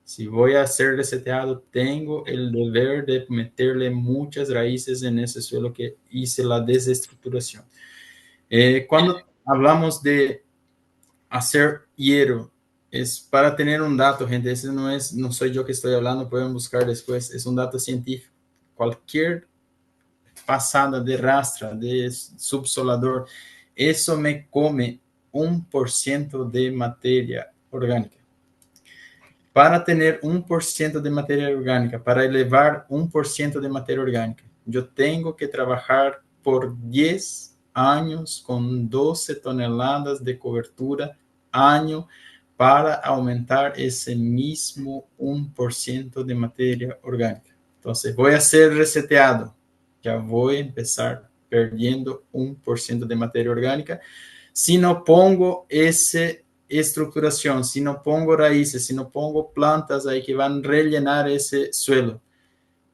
[SPEAKER 2] Si voy a ser reseteado, tengo el deber de meterle muchas raíces en ese suelo que hice la desestructuración. Cuando hablamos de hacer hierro, es para tener un dato, gente. Ese no soy yo que estoy hablando, pueden buscar después. Es un dato científico. Cualquier pasada de rastra, de subsolador, eso me come 1% de materia orgánica. Para tener 1% de materia orgánica, para elevar 1% de materia orgánica, yo tengo que trabajar por 10 años con 12 toneladas de cobertura año para aumentar ese mismo 1% de materia orgánica. Entonces, voy a ser reseteado. Ya voy a empezar perdiendo 1% de materia orgánica. Si no pongo esa estructuración, si no pongo raíces, si no pongo plantas ahí que van a rellenar ese suelo,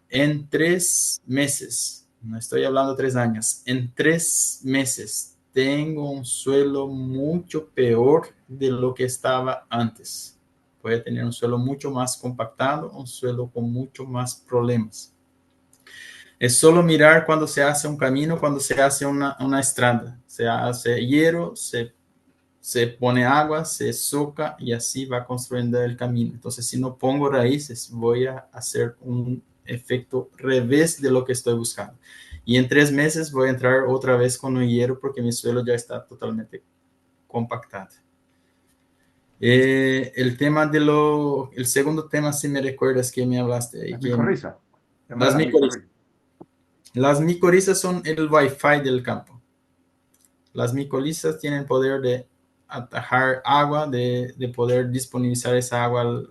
[SPEAKER 2] en 3 meses, no estoy hablando 3 años, en 3 meses tengo un suelo mucho peor de lo que estaba antes. Voy a tener un suelo mucho más compactado, un suelo con mucho más problemas. Es solo mirar cuando se hace un camino, cuando se hace una estrada. Se hace hierro, se pone agua, se soca y así va construyendo el camino. Entonces, si no pongo raíces, voy a hacer un efecto revés de lo que estoy buscando. Y en 3 meses voy a entrar otra vez con un hierro porque mi suelo ya está totalmente compactado. El tema el segundo tema, si me recuerdas que me hablaste ahí.
[SPEAKER 1] Las micorrizas.
[SPEAKER 2] Las micorrizas. Las micorrizas son el Wi-Fi del campo. Las micorrizas tienen poder de atajar agua, de poder disponibilizar esa agua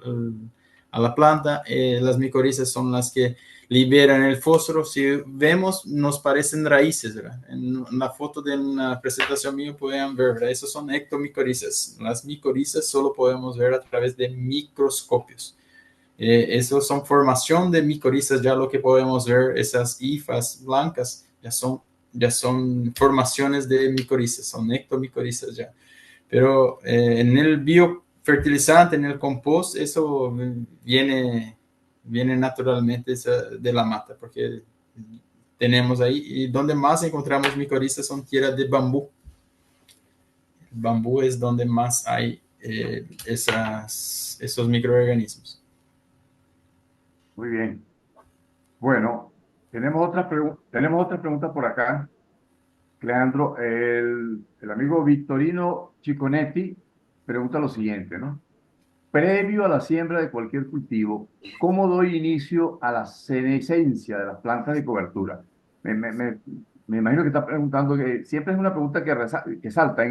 [SPEAKER 2] a la planta. Las micorrizas son las que liberan el fósforo. Si vemos, nos parecen raíces, ¿verdad? En la foto de una presentación mía pueden ver, ¿verdad? Esos son ectomicorrizas. Las micorrizas solo podemos ver a través de microscopios. Esos son formación de micorrizas, ya lo que podemos ver, esas hifas blancas, ya son formaciones de micorrizas, son ectomicorrizas ya. Pero en el biofertilizante, en el compost, eso viene naturalmente de la mata, porque tenemos ahí, y donde más encontramos micorrizas son tierras de bambú. El bambú es donde más hay esos microorganismos.
[SPEAKER 1] Muy bien. Bueno, tenemos otra pregunta por acá. Leandro, el amigo Victorino Chiconetti pregunta lo siguiente, ¿no? Previo a la siembra de cualquier cultivo, ¿cómo doy inicio a la senescencia de las plantas de cobertura? Me imagino que está preguntando, que siempre es una pregunta que salta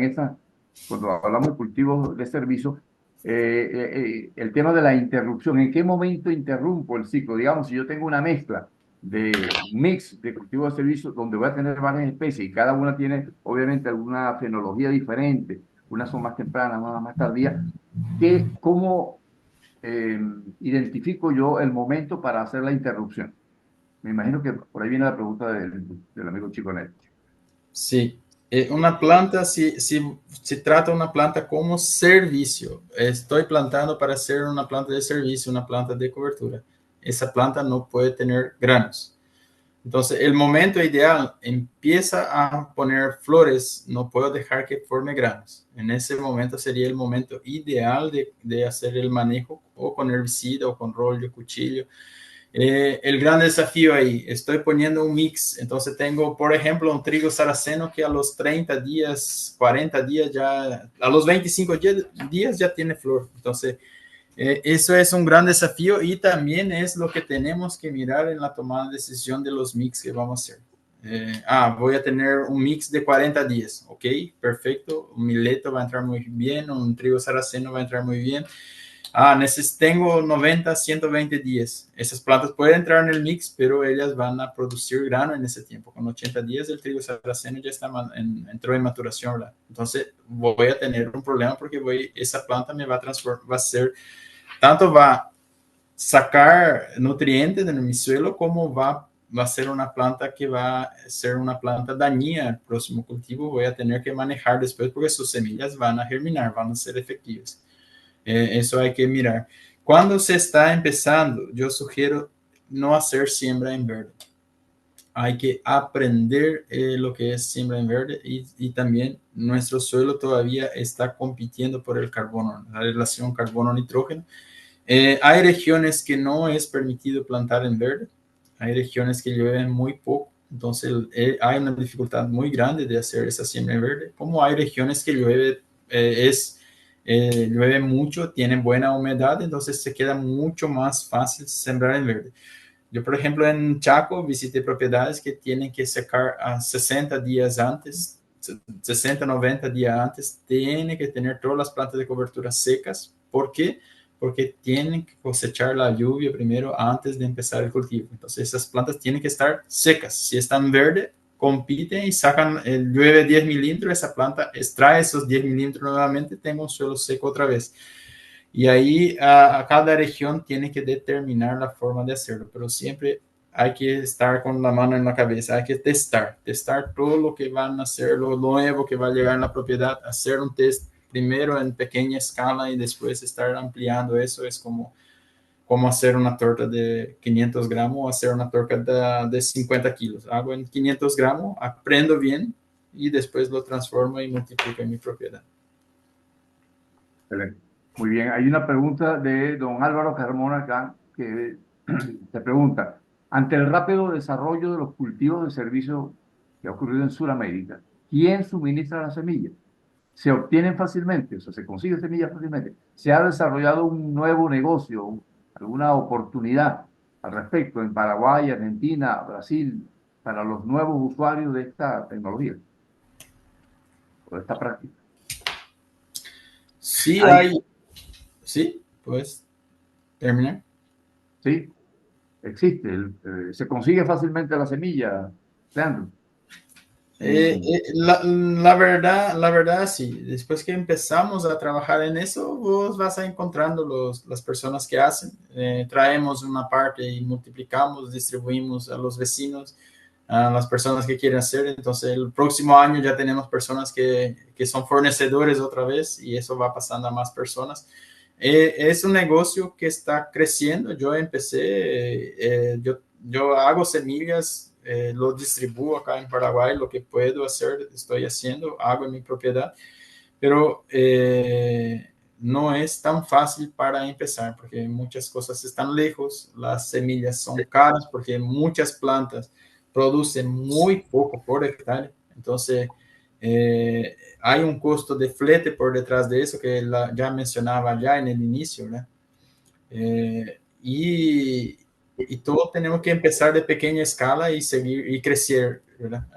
[SPEAKER 1] cuando hablamos de cultivos de servicio, el tema de la interrupción. ¿En qué momento interrumpo el ciclo? Digamos, si yo tengo una mezcla de un mix de cultivos de servicio donde voy a tener varias especies y cada una tiene obviamente alguna fenología diferente, unas son más tempranas, unas más tardías, ¿cómo identifico yo el momento para hacer la interrupción? Me imagino que por ahí viene la pregunta del amigo Chiconet.
[SPEAKER 2] Sí, una planta, si trata una planta como servicio, estoy plantando para hacer una planta de servicio, una planta de cobertura, esa planta no puede tener granos. Entonces, el momento ideal empieza a poner flores, no puedo dejar que forme granos. En ese momento sería el momento ideal de hacer el manejo o con herbicida o con rollo, cuchillo. El gran desafío ahí, estoy poniendo un mix, entonces tengo, por ejemplo, un trigo saraceno que a los 30 días, 40 días ya, a los 25 días ya tiene flor. Entonces, eso es un gran desafío y también es lo que tenemos que mirar en la tomada de decisión de los mix que vamos a hacer. Voy a tener un mix de 40 días, ok, perfecto, un mileto va a entrar muy bien, un trigo saraceno va a entrar muy bien. Tengo 90, 120 días. Esas plantas pueden entrar en el mix, pero ellas van a producir grano en ese tiempo. Con 80 días el trigo saraceno ya entró en maturación, ¿verdad? Entonces voy a tener un problema porque esa planta me va a transformar, tanto va a sacar nutrientes de mi suelo como va a ser una planta que va a ser una planta dañina. El próximo cultivo voy a tener que manejar después porque sus semillas van a germinar, van a ser efectivas. Eso hay que mirar. Cuando se está empezando, yo sugiero no hacer siembra en verde. hay que aprender lo que es siembra en verde y también nuestro suelo todavía está compitiendo por el carbono, la relación carbono-nitrógeno. Hay regiones que no es permitido plantar en verde, hay regiones que llueven muy poco, entonces hay una dificultad muy grande de hacer esa siembra en verde, como hay regiones que llueve mucho, tienen buena humedad, entonces se queda mucho más fácil sembrar en verde. Yo, por ejemplo, en Chaco visité propiedades que tienen que secar a 60 días antes, 60, 90 días antes, tienen que tener todas las plantas de cobertura secas. ¿Por qué? Porque tienen que cosechar la lluvia primero antes de empezar el cultivo. Entonces, esas plantas tienen que estar secas. Si están verdes, compiten y sacan, llueve 10 milímetros, esa planta extrae esos 10 milímetros nuevamente, tengo un suelo seco otra vez. Y ahí a cada región tiene que determinar la forma de hacerlo, pero siempre hay que estar con la mano en la cabeza, hay que testar todo lo que van a hacer, lo nuevo que va a llegar en la propiedad, hacer un test primero en pequeña escala y después estar ampliando eso. Es como hacer una torta de 500 gramos o hacer una torta de 50 kilos. Hago en 500 gramos, aprendo bien y después lo transformo y multiplico en mi propiedad.
[SPEAKER 1] Excelente. Muy bien, hay una pregunta de don Álvaro Carmona acá que te pregunta, ante el rápido desarrollo de los cultivos de servicio que ha ocurrido en Sudamérica, ¿quién suministra las semillas? ¿Se obtienen fácilmente? O sea, ¿se consigue semillas fácilmente? ¿Se ha desarrollado un nuevo negocio, alguna oportunidad al respecto en Paraguay, Argentina, Brasil, para los nuevos usuarios de esta tecnología o de esta práctica?
[SPEAKER 2] Sí, hay. Sí, pues terminar.
[SPEAKER 1] Sí, existe. Se consigue fácilmente la semilla, Leandro.
[SPEAKER 2] La verdad, sí. Después que empezamos a trabajar en eso, vos vas a encontrando las personas que hacen. Traemos una parte y multiplicamos, distribuimos a los vecinos, a las personas que quieren hacer. Entonces, el próximo año ya tenemos personas que son fornecedores otra vez y eso va pasando a más personas. Es un negocio que está creciendo. Yo empecé, yo hago semillas, lo distribuyo acá en Paraguay, lo que puedo hacer, estoy haciendo, hago en mi propiedad, pero no es tan fácil para empezar porque muchas cosas están lejos, las semillas son caras porque muchas plantas producen muy poco por hectárea, entonces hay un costo de flete por detrás de eso que ya mencionaba ya en el inicio, ¿no? Y todo tenemos que empezar de pequeña escala y seguir y crecer, ¿verdad?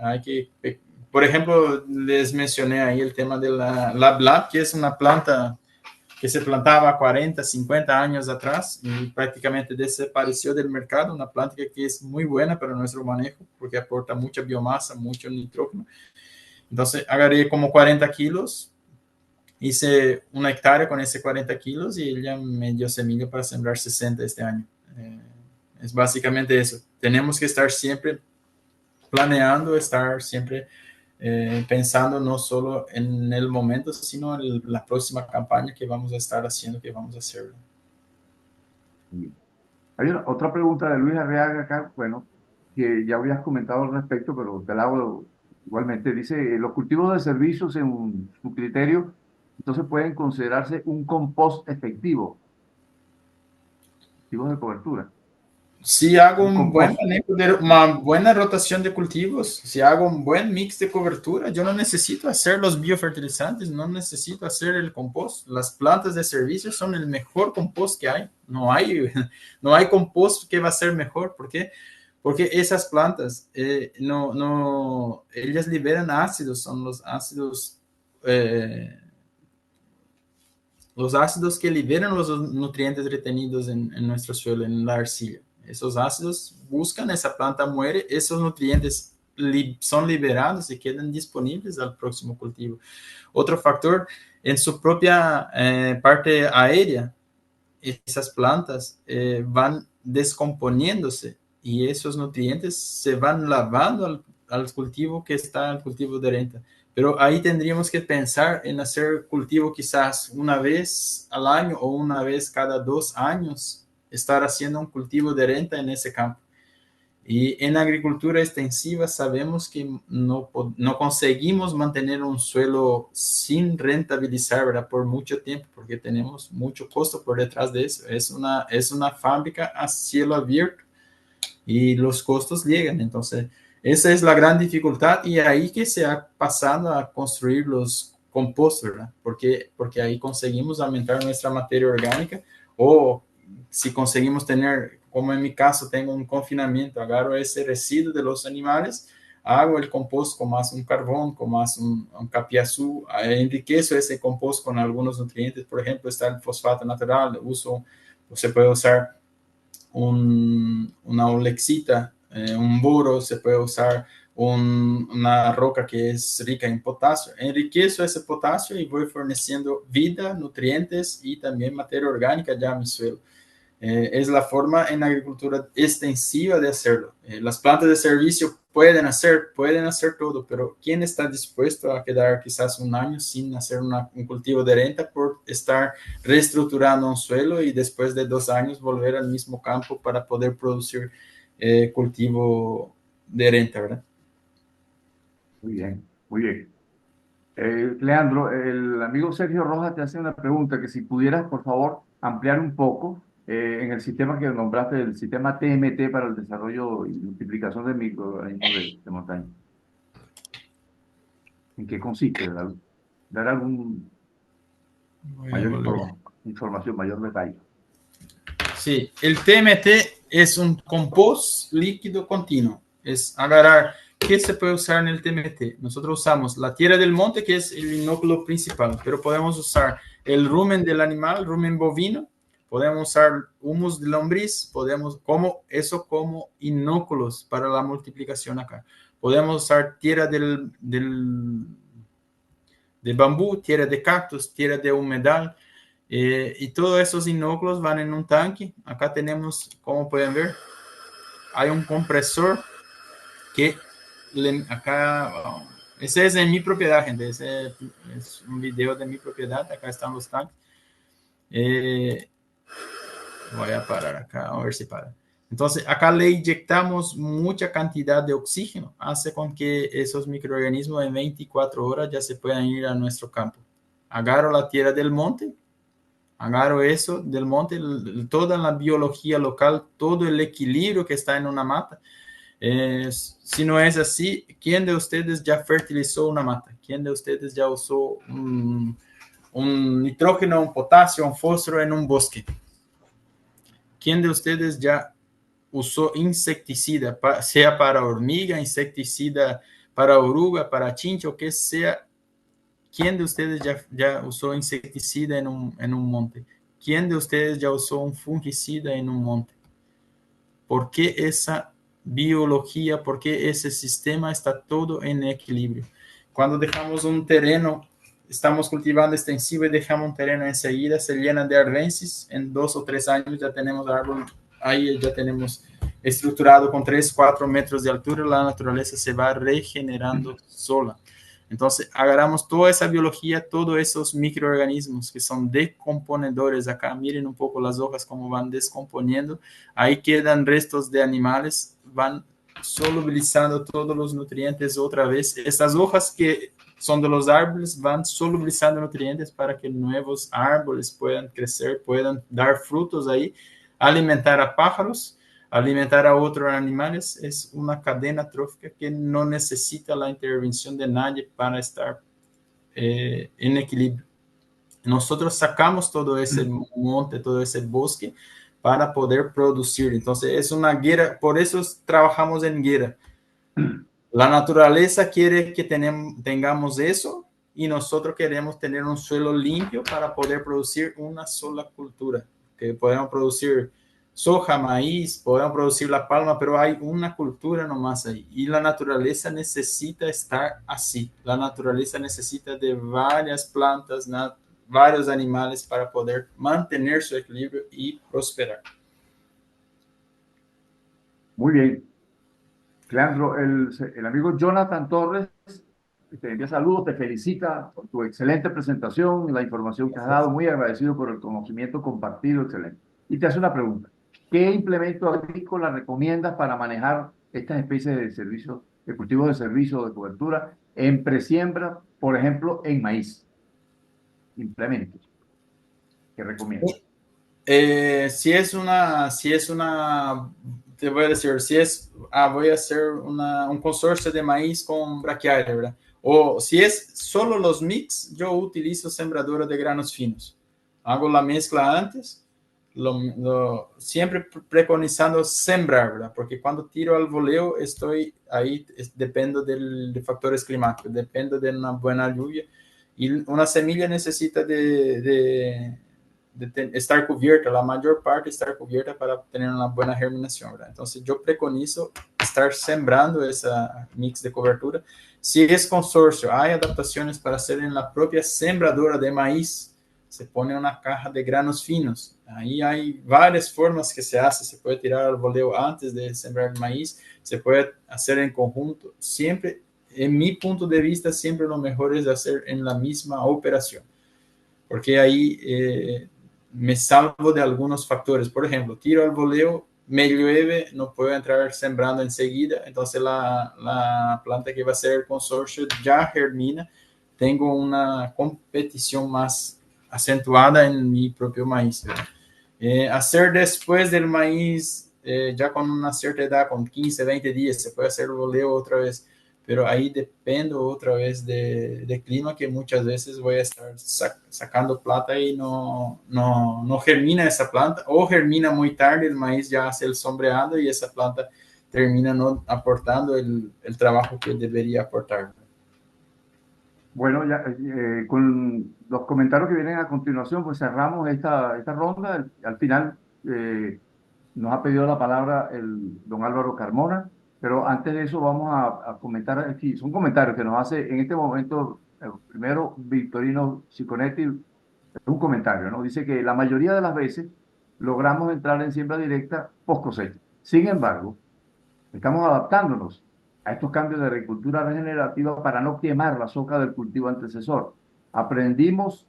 [SPEAKER 2] Por ejemplo, les mencioné ahí el tema de la Blab, que es una planta que se plantaba 40, 50 años atrás y prácticamente desapareció del mercado, una planta que es muy buena para nuestro manejo porque aporta mucha biomasa, mucho nitrógeno. Entonces agarré como 40 kilos, hice una hectárea con ese 40 kilos y ella me dio semilla para sembrar 60 este año. Es básicamente eso. Tenemos que estar siempre planeando, estar siempre pensando no solo en el momento, sino en la próxima campaña que vamos a estar haciendo, que vamos a hacer.
[SPEAKER 1] Hay otra pregunta de Luis Arriaga acá, bueno, que ya habías comentado al respecto, pero te la hago igualmente. Dice, los cultivos de servicios en su criterio, entonces pueden considerarse un compost efectivo, cultivos de cobertura.
[SPEAKER 2] Si hago
[SPEAKER 1] Un
[SPEAKER 2] un buen
[SPEAKER 1] compost.
[SPEAKER 2] manejo, una buena rotación de cultivos, si hago un buen mix de cobertura, yo no necesito hacer los biofertilizantes, no necesito hacer el compost. Las plantas de servicio son el mejor compost que hay. No hay compost que va a ser mejor. ¿Por qué? Porque esas plantas, ellas liberan ácidos, son los ácidos que liberan los nutrientes retenidos en nuestro suelo, en la arcilla. Esos ácidos buscan, esa planta muere, esos nutrientes son liberados y quedan disponibles al próximo cultivo. Otro factor, en su propia parte aérea, esas plantas van descomponiéndose y esos nutrientes se van lavando al cultivo que está al cultivo de renta. Pero ahí tendríamos que pensar en hacer cultivo quizás una vez al año o una vez cada 2 años, estar haciendo un cultivo de renta en ese campo. Y en agricultura extensiva sabemos que no conseguimos mantener un suelo sin rentabilizar, ¿verdad? Por mucho tiempo, porque tenemos mucho costo por detrás de eso. Es una fábrica a cielo abierto y los costos llegan. Entonces, esa es la gran dificultad y ahí que se ha pasado a construir los compost, ¿verdad? Porque ahí conseguimos aumentar nuestra materia orgánica o si conseguimos tener, como en mi caso, tengo un confinamiento, agarro ese residuo de los animales, hago el compost con más un carbón, con más un capiazú, enriquezo ese compost con algunos nutrientes, por ejemplo, está el fosfato natural, se puede usar una olexita, un boro, se puede usar una roca que es rica en potasio. Enriquezo ese potasio y voy forneciendo vida, nutrientes y también materia orgánica ya a mi suelo. Es la forma en agricultura extensiva de hacerlo. Las plantas de servicio pueden hacer todo, pero ¿quién está dispuesto a quedar quizás un año sin hacer un cultivo de renta por estar reestructurando un suelo y después de 2 años volver al mismo campo para poder producir cultivo de renta, ¿verdad?
[SPEAKER 1] Muy bien, muy bien. Leandro, el amigo Sergio Rojas te hace una pregunta que si pudieras, por favor, ampliar un poco en el sistema que nombraste, el sistema TMT para el desarrollo y multiplicación de microorganismos de montaña. ¿En qué consiste? Dar algún mayor información, mayor detalle.
[SPEAKER 2] Sí, el TMT es un compost líquido continuo. Es agarrar, ¿qué se puede usar en el TMT? Nosotros usamos la tierra del monte, que es el inóculo principal, pero podemos usar el rumen del animal, rumen bovino, podemos usar humus de lombriz, podemos como inóculos para la multiplicación acá. Podemos usar tierra de bambú, tierra de cactus, tierra de humedal. Y todos esos inóculos van en un tanque. Acá tenemos, como pueden ver, hay un compresor que acá, ese es en mi propiedad, gente. Ese es un video de mi propiedad. Acá están los tanques. Voy a parar acá, a ver si para. Entonces, acá le inyectamos mucha cantidad de oxígeno. Hace con que esos microorganismos en 24 horas ya se puedan ir a nuestro campo. Agarro la tierra del monte, agarro eso del monte, toda la biología local, todo el equilibrio que está en una mata. Si no es así, ¿quién de ustedes ya fertilizó una mata? ¿Quién de ustedes ya usó un nitrógeno, un potasio, un fósforo en un bosque? ¿Quién de ustedes ya usó insecticida, sea para hormiga, insecticida para oruga, para chincho, que sea? ¿Quién de ustedes ya usó insecticida en un monte? ¿Quién de ustedes ya usó un fungicida en un monte? ¿Por qué esa biología, por qué ese sistema está todo en equilibrio? Cuando dejamos un terreno, estamos cultivando extensivo y dejamos un terreno enseguida, se llena de arbencis, en 2 o 3 años ya tenemos árbol, ahí ya tenemos estructurado con 3, 4 metros de altura, la naturaleza se va regenerando sola. Entonces, agarramos toda esa biología, todos esos microorganismos que son decomponedores. Acá miren un poco las hojas cómo van descomponiendo. Ahí quedan restos de animales, van solubilizando todos los nutrientes otra vez. Estas hojas que son de los árboles van solubilizando nutrientes para que nuevos árboles puedan crecer, puedan dar frutos ahí, alimentar a pájaros, alimentar a otros animales. Es una cadena trófica que no necesita la intervención de nadie para estar en equilibrio. Nosotros sacamos todo ese monte, todo ese bosque para poder producir. Entonces es una guerra, por eso trabajamos en guerra. La naturaleza quiere que tengamos eso y nosotros queremos tener un suelo limpio para poder producir una sola cultura, que podemos producir soja, maíz, podemos producir la palma, pero hay una cultura nomás ahí. Y la naturaleza necesita estar así. La naturaleza necesita de varias plantas, varios animales para poder mantener su equilibrio y prosperar.
[SPEAKER 1] Muy bien. Leandro, el amigo Jonathan Torres te envía saludos, te felicita por tu excelente presentación, la información que has dado, muy agradecido por el conocimiento compartido, excelente. Y te hace una pregunta. ¿qué implemento agrícola recomiendas para manejar estas especies de servicios, de cultivos de servicio de cobertura en presiembra, por ejemplo, en maíz? Implementos que recomiendas.
[SPEAKER 2] Te voy a decir, voy a hacer un consorcio de maíz con braquiaria, ¿verdad? O si es solo los mix, yo utilizo sembradora de granos finos. Hago la mezcla antes, siempre preconizando sembrar, ¿verdad? Porque cuando tiro al voleo estoy ahí, dependo de factores climáticos, dependo de una buena lluvia y una semilla necesita de estar cubierta, la mayor parte estar cubierta para tener una buena germinación, ¿verdad? Entonces yo preconizo estar sembrando esa mix de cobertura. Si es consorcio, hay adaptaciones para hacer en la propia sembradora de maíz. Se pone una caja de granos finos. Ahí hay varias formas que se hace. Se puede tirar al voleo antes de sembrar el maíz. Se puede hacer en conjunto. Siempre, en mi punto de vista, siempre lo mejor es hacer en la misma operación. Porque ahí me salvo de algunos factores. Por ejemplo, tiro al voleo, me llueve, no puedo entrar sembrando enseguida. Entonces la planta que va a ser el consorcio ya germina. Tengo una competición más acentuada en mi propio maíz. Hacer después del maíz, ya con una cierta edad, con 15, 20 días, se puede hacer el voleo otra vez, pero ahí dependo otra vez de clima, que muchas veces voy a estar sacando plata y no germina esa planta, o germina muy tarde, el maíz ya hace el sombreado y esa planta termina no aportando el trabajo que debería aportar.
[SPEAKER 1] Bueno, ya con los comentarios que vienen a continuación, pues cerramos esta ronda. Al final nos ha pedido la palabra el don Álvaro Carmona, pero antes de eso vamos a comentar aquí, son comentarios que nos hace en este momento, primero Victorino Ciconetti, es un comentario, ¿no? Dice que la mayoría de las veces logramos entrar en siembra directa post cosecha. Sin embargo, estamos adaptándonos a estos cambios de agricultura regenerativa para no quemar la soca del cultivo antecesor. Aprendimos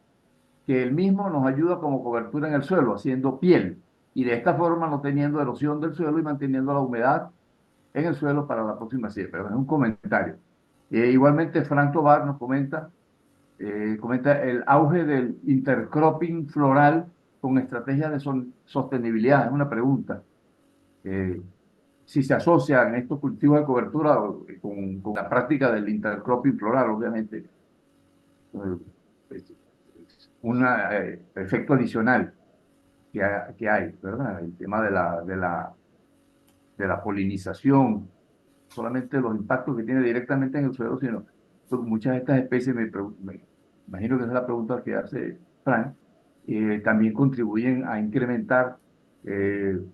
[SPEAKER 1] que el mismo nos ayuda como cobertura en el suelo, haciendo piel, y de esta forma no teniendo erosión del suelo y manteniendo la humedad en el suelo para la próxima siembra. Es un comentario. Igualmente, Frank Tobar nos comenta el auge del intercropping floral con estrategias de sostenibilidad. Es una pregunta. Si se asocian estos cultivos de cobertura con la práctica del intercropping floral, obviamente, es un efecto adicional que hay, ¿verdad? El tema de la polinización, solamente los impactos que tiene directamente en el suelo, sino muchas de estas especies, me imagino que esa es la pregunta que hace Frank, también contribuyen a incrementar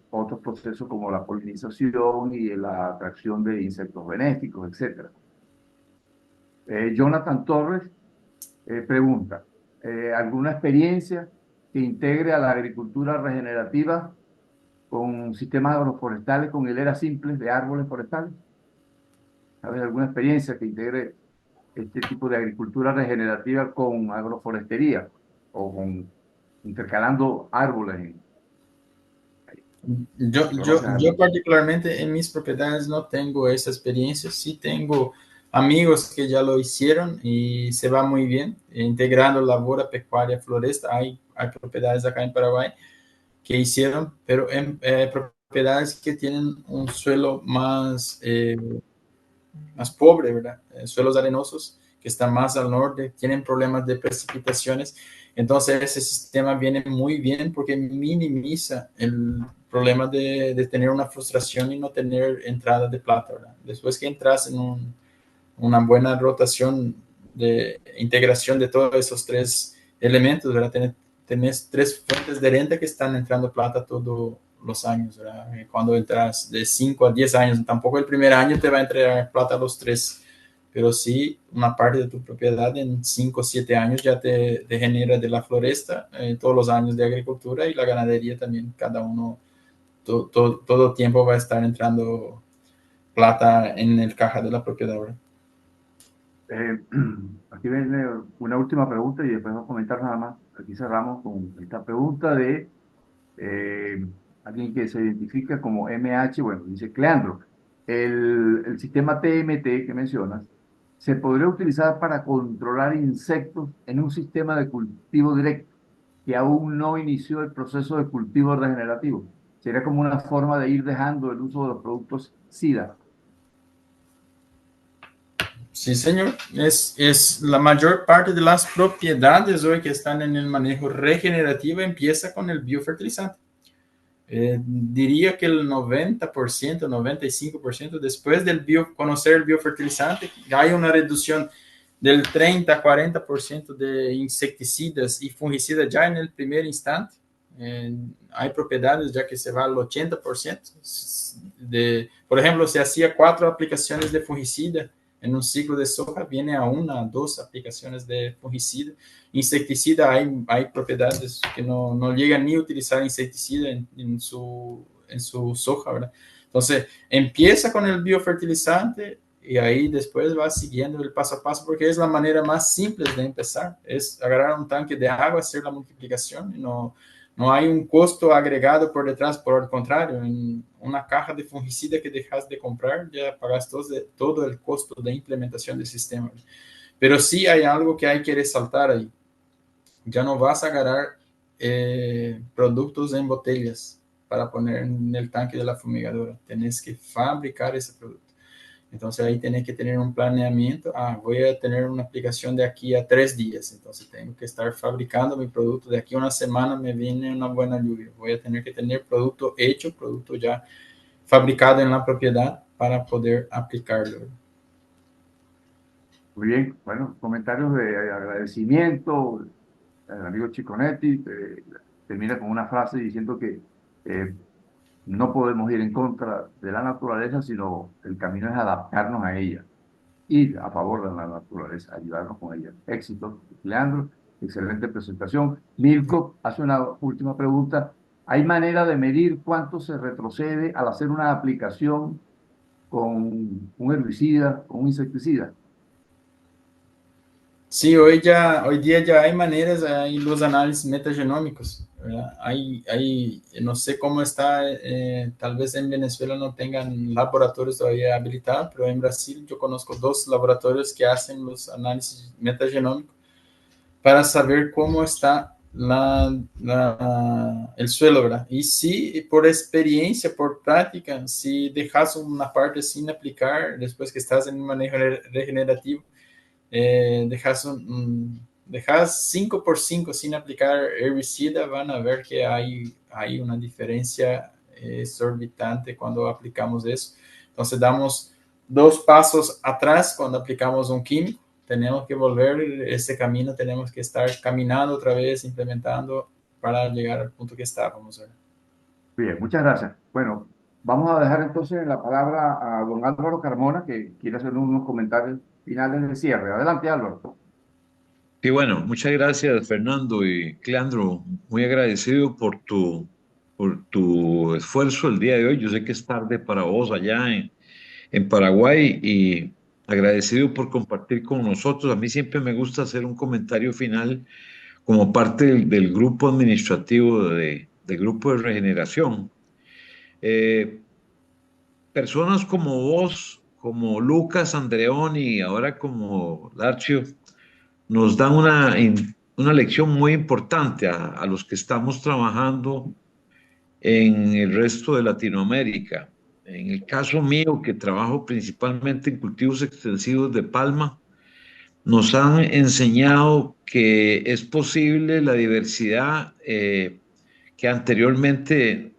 [SPEAKER 1] otros procesos como la polinización y la atracción de insectos benéficos, etcétera. Jonathan Torres pregunta, ¿alguna experiencia que integre a la agricultura regenerativa con sistemas agroforestales, con hileras simples de árboles forestales? ¿Sabes alguna experiencia que integre este tipo de agricultura regenerativa con agroforestería o con intercalando árboles?
[SPEAKER 2] Yo particularmente en mis propiedades no tengo esa experiencia, sí tengo amigos que ya lo hicieron y se va muy bien, integrando labor, pecuaria, floresta. Hay propiedades acá en Paraguay que hicieron, pero en propiedades que tienen un suelo más pobre, ¿verdad? Suelos arenosos que están más al norte, tienen problemas de precipitaciones. Entonces ese sistema viene muy bien porque minimiza el problema de tener una frustración y no tener entrada de plata, ¿verdad? Después que entras en una buena rotación de integración de todos esos tres elementos, ¿verdad? Tenés tres fuentes de renta que están entrando plata todos los años, ¿verdad? Cuando entras de 5 a 10 años, tampoco el primer año te va a entrar plata los tres, pero sí una parte de tu propiedad en 5 o 7 años ya te genera de la floresta, todos los años de agricultura y la ganadería también, cada uno, todo tiempo va a estar entrando plata en el caja de la propiedad, ¿verdad?
[SPEAKER 1] Eh, Aquí viene una última pregunta y después vamos a comentar nada más. Aquí cerramos con esta pregunta de alguien que se identifica como MH, bueno, dice Cleandro, el sistema TMT que mencionas, ¿se podría utilizar para controlar insectos en un sistema de cultivo directo que aún no inició el proceso de cultivo regenerativo? Sería como una forma de ir dejando el uso de los productos SIDA.
[SPEAKER 2] Sí, señor. Es la mayor parte de las propiedades hoy que están en el manejo regenerativo empieza con el biofertilizante. Diría que el 90%, 95% después del conocer el biofertilizante, hay una reducción del 30 a 40% de insecticidas y fungicidas ya en el primer instante. Hay propiedades ya que se va al 80%. Por ejemplo, se hacía 4 aplicaciones de fungicida en un ciclo de soja, viene a 1 a 2 aplicaciones de fungicida. Insecticida, hay propiedades que no llegan ni a utilizar insecticida en su soja, ¿verdad? Entonces, empieza con el biofertilizante y ahí después va siguiendo el paso a paso, porque es la manera más simple de empezar, es agarrar un tanque de agua, hacer la multiplicación, y no hay un costo agregado por detrás, por el contrario, en una caja de fungicida que dejas de comprar, ya pagas todo el costo de implementación del sistema. Pero sí hay algo que hay que resaltar ahí. Ya no vas a agarrar productos en botellas para poner en el tanque de la fumigadora. Tienes que fabricar ese producto. Entonces ahí tienes que tener un planeamiento. Voy a tener una aplicación de aquí a 3 días. Entonces tengo que estar fabricando mi producto. De aquí a una semana me viene una buena lluvia. Voy a tener que tener producto hecho, producto ya fabricado en la propiedad para poder aplicarlo.
[SPEAKER 1] Muy bien, bueno, comentarios de agradecimiento. El amigo Chiconetti termina con una frase diciendo que eh, no podemos ir en contra de la naturaleza, sino el camino es adaptarnos a ella, ir a favor de la naturaleza, ayudarnos con ella. Éxito, Leandro, excelente presentación. Mirko hace una última pregunta. ¿Hay manera de medir cuánto se retrocede al hacer una aplicación con un herbicida, con un insecticida?
[SPEAKER 2] Sí, hoy día ya hay maneras, hay los análisis metagenómicos, ¿verdad? No sé cómo está, tal vez en Venezuela no tengan laboratorios todavía habilitados, pero en Brasil yo conozco 2 laboratorios que hacen los análisis metagenómicos para saber cómo está el suelo, ¿verdad? Y si por experiencia, por práctica, si dejas una parte sin aplicar, después que estás en un manejo regenerativo, dejas 5x5 sin aplicar herbicida, van a ver que hay una diferencia exorbitante cuando aplicamos eso. Entonces damos 2 pasos atrás cuando aplicamos un químico, tenemos que volver ese camino, tenemos que estar caminando otra vez, implementando para llegar al punto que estábamos.
[SPEAKER 1] Bien, muchas gracias. Bueno, vamos a dejar entonces la palabra a don Álvaro Carmona, que quiere hacer unos comentarios finales de cierre. Adelante, Álvaro.
[SPEAKER 6] Y bueno, muchas gracias Fernando y Cleandro, muy agradecido por tu esfuerzo el día de hoy. Yo sé que es tarde para vos allá en Paraguay y agradecido por compartir con nosotros. A mí siempre me gusta hacer un comentario final como parte del grupo administrativo del grupo de regeneración. Personas como vos, como Lucas Andreoni y ahora como Darcio, nos dan una lección muy importante a los que estamos trabajando en el resto de Latinoamérica. En el caso mío, que trabajo principalmente en cultivos extensivos de palma, nos han enseñado que es posible la diversidad que anteriormente,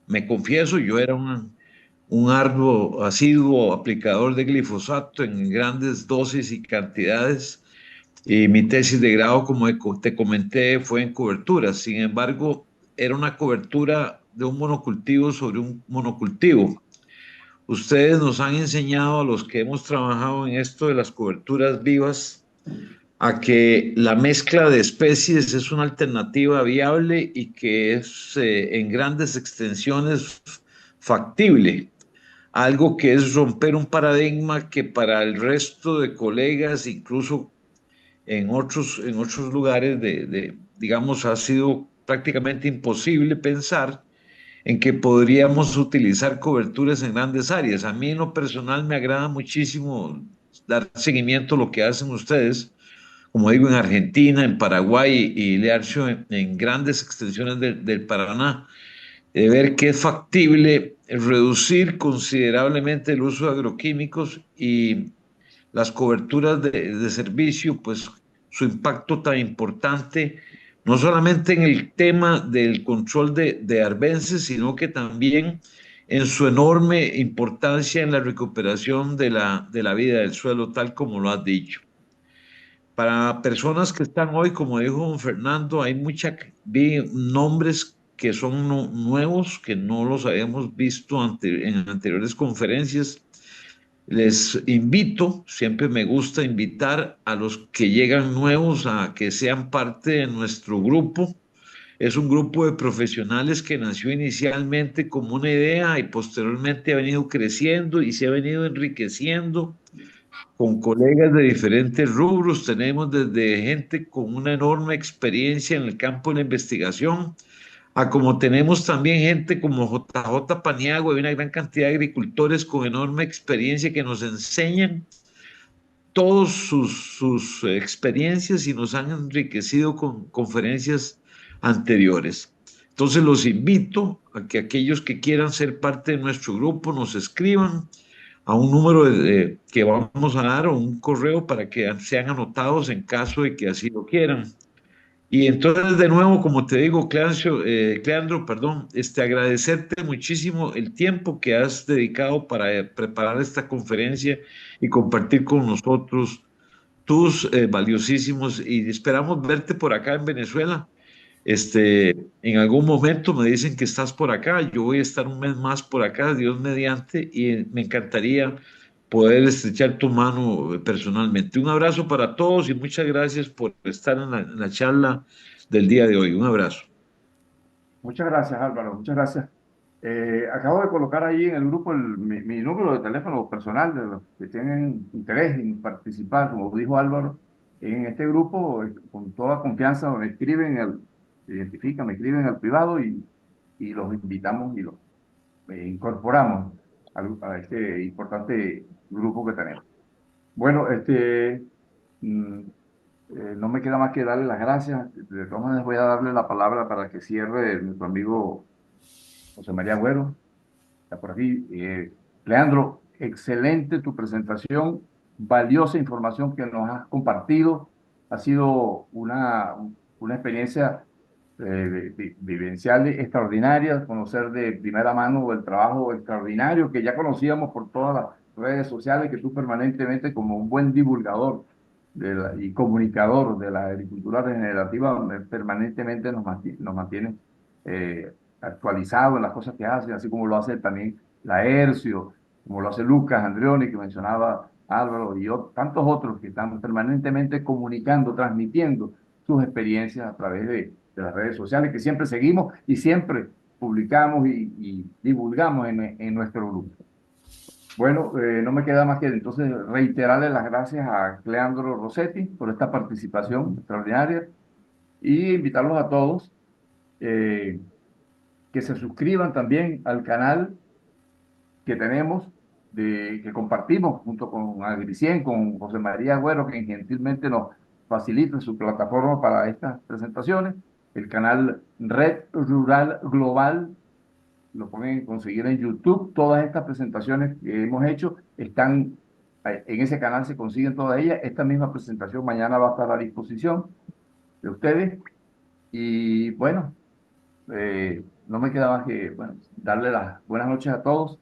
[SPEAKER 6] me confieso, yo era un arduo, asiduo aplicador de glifosato en grandes dosis y cantidades. Y mi tesis de grado, como te comenté, fue en cobertura. Sin embargo, era una cobertura de un monocultivo sobre un monocultivo. Ustedes nos han enseñado a los que hemos trabajado en esto de las coberturas vivas a que la mezcla de especies es una alternativa viable y que es en grandes extensiones factible. Algo que es romper un paradigma que para el resto de colegas, incluso en otros lugares digamos, ha sido prácticamente imposible pensar en que podríamos utilizar coberturas en grandes áreas. A mí en lo personal me agrada muchísimo dar seguimiento a lo que hacen ustedes, como digo, en Argentina, en Paraguay y Learcho, en grandes extensiones del Paraná, de ver que es factible reducir considerablemente el uso de agroquímicos y las coberturas de servicio, pues su impacto tan importante, no solamente en el tema del control de arbences, sino que también en su enorme importancia en la recuperación de la vida del suelo, tal como lo has dicho. Para personas que están hoy, como dijo don Fernando, hay vi nombres que son nuevos, que no los habíamos visto en anteriores conferencias. Les invito, siempre me gusta invitar a los que llegan nuevos a que sean parte de nuestro grupo. Es un grupo de profesionales que nació inicialmente como una idea y posteriormente ha venido creciendo y se ha venido enriqueciendo con colegas de diferentes rubros. Tenemos desde gente con una enorme experiencia en el campo de la investigación, a como tenemos también gente como JJ Paniagua y una gran cantidad de agricultores con enorme experiencia que nos enseñan todas sus experiencias y nos han enriquecido con conferencias anteriores. Entonces los invito a que aquellos que quieran ser parte de nuestro grupo nos escriban a un número que vamos a dar o un correo para que sean anotados en caso de que así lo quieran. Y entonces, de nuevo, como te digo, Cleandro, perdón, agradecerte muchísimo el tiempo que has dedicado para preparar esta conferencia y compartir con nosotros tus valiosísimos, y esperamos verte por acá en Venezuela. En algún momento me dicen que estás por acá, yo voy a estar un mes más por acá, Dios mediante, y me encantaría poder estrechar tu mano personalmente. Un abrazo para todos y muchas gracias por estar en la charla del día de hoy. Un abrazo.
[SPEAKER 1] Muchas gracias, Álvaro, muchas gracias. Acabo de colocar ahí en el grupo mi número de teléfono personal de los que tienen interés en participar, como dijo Álvaro, en este grupo. Con toda confianza me escriben, se identifican, me escriben al privado y los invitamos y los incorporamos a este importante grupo que tenemos. Bueno, mm, no me queda más que darle las gracias. De todas maneras, voy a darle la palabra para que cierre nuestro amigo José María Agüero. Está por aquí. Leandro, excelente tu presentación, valiosa información que nos has compartido. Ha sido una experiencia vivencial extraordinaria, conocer de primera mano el trabajo extraordinario que ya conocíamos por todas las redes sociales, que tú permanentemente, como un buen divulgador y comunicador de la agricultura regenerativa, permanentemente nos mantiene actualizado en las cosas que hace, así como lo hace también la Hercio, como lo hace Lucas Andreoni, que mencionaba Álvaro, y tantos otros que están permanentemente comunicando, transmitiendo sus experiencias a través de las redes sociales, que siempre seguimos y siempre publicamos y divulgamos en nuestro grupo. Bueno, no me queda más que entonces reiterarle las gracias a Cleandro Rossetti por esta participación extraordinaria y invitarlos a todos que se suscriban también al canal que tenemos, que compartimos junto con Agricien, con José María Agüero, que gentilmente nos facilita su plataforma para estas presentaciones, el canal Red Rural Global. Lo pueden conseguir en YouTube. Todas estas presentaciones que hemos hecho están en ese canal, se consiguen todas ellas. Esta misma presentación mañana va a estar a disposición de ustedes. Y bueno, no me queda más que darle las buenas noches a todos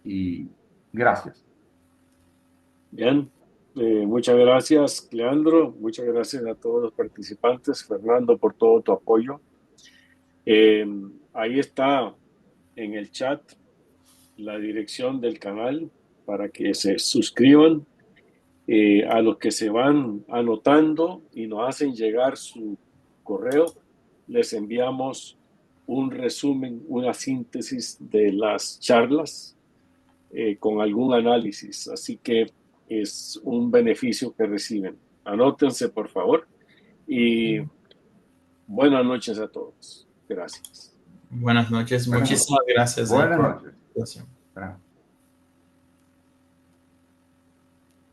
[SPEAKER 1] y gracias.
[SPEAKER 3] Bien, muchas gracias, Leandro. Muchas gracias a todos los participantes. Fernando, por todo tu apoyo. Ahí está en el chat la dirección del canal para que se suscriban. A los que se van anotando y nos hacen llegar su correo, les enviamos un resumen, una síntesis de las charlas con algún análisis. Así que es un beneficio que reciben. Anótense, por favor. Y buenas noches a todos. Gracias.
[SPEAKER 2] Buenas noches. Muchísimas gracias.
[SPEAKER 1] Buenas noches.
[SPEAKER 2] Por la invitación.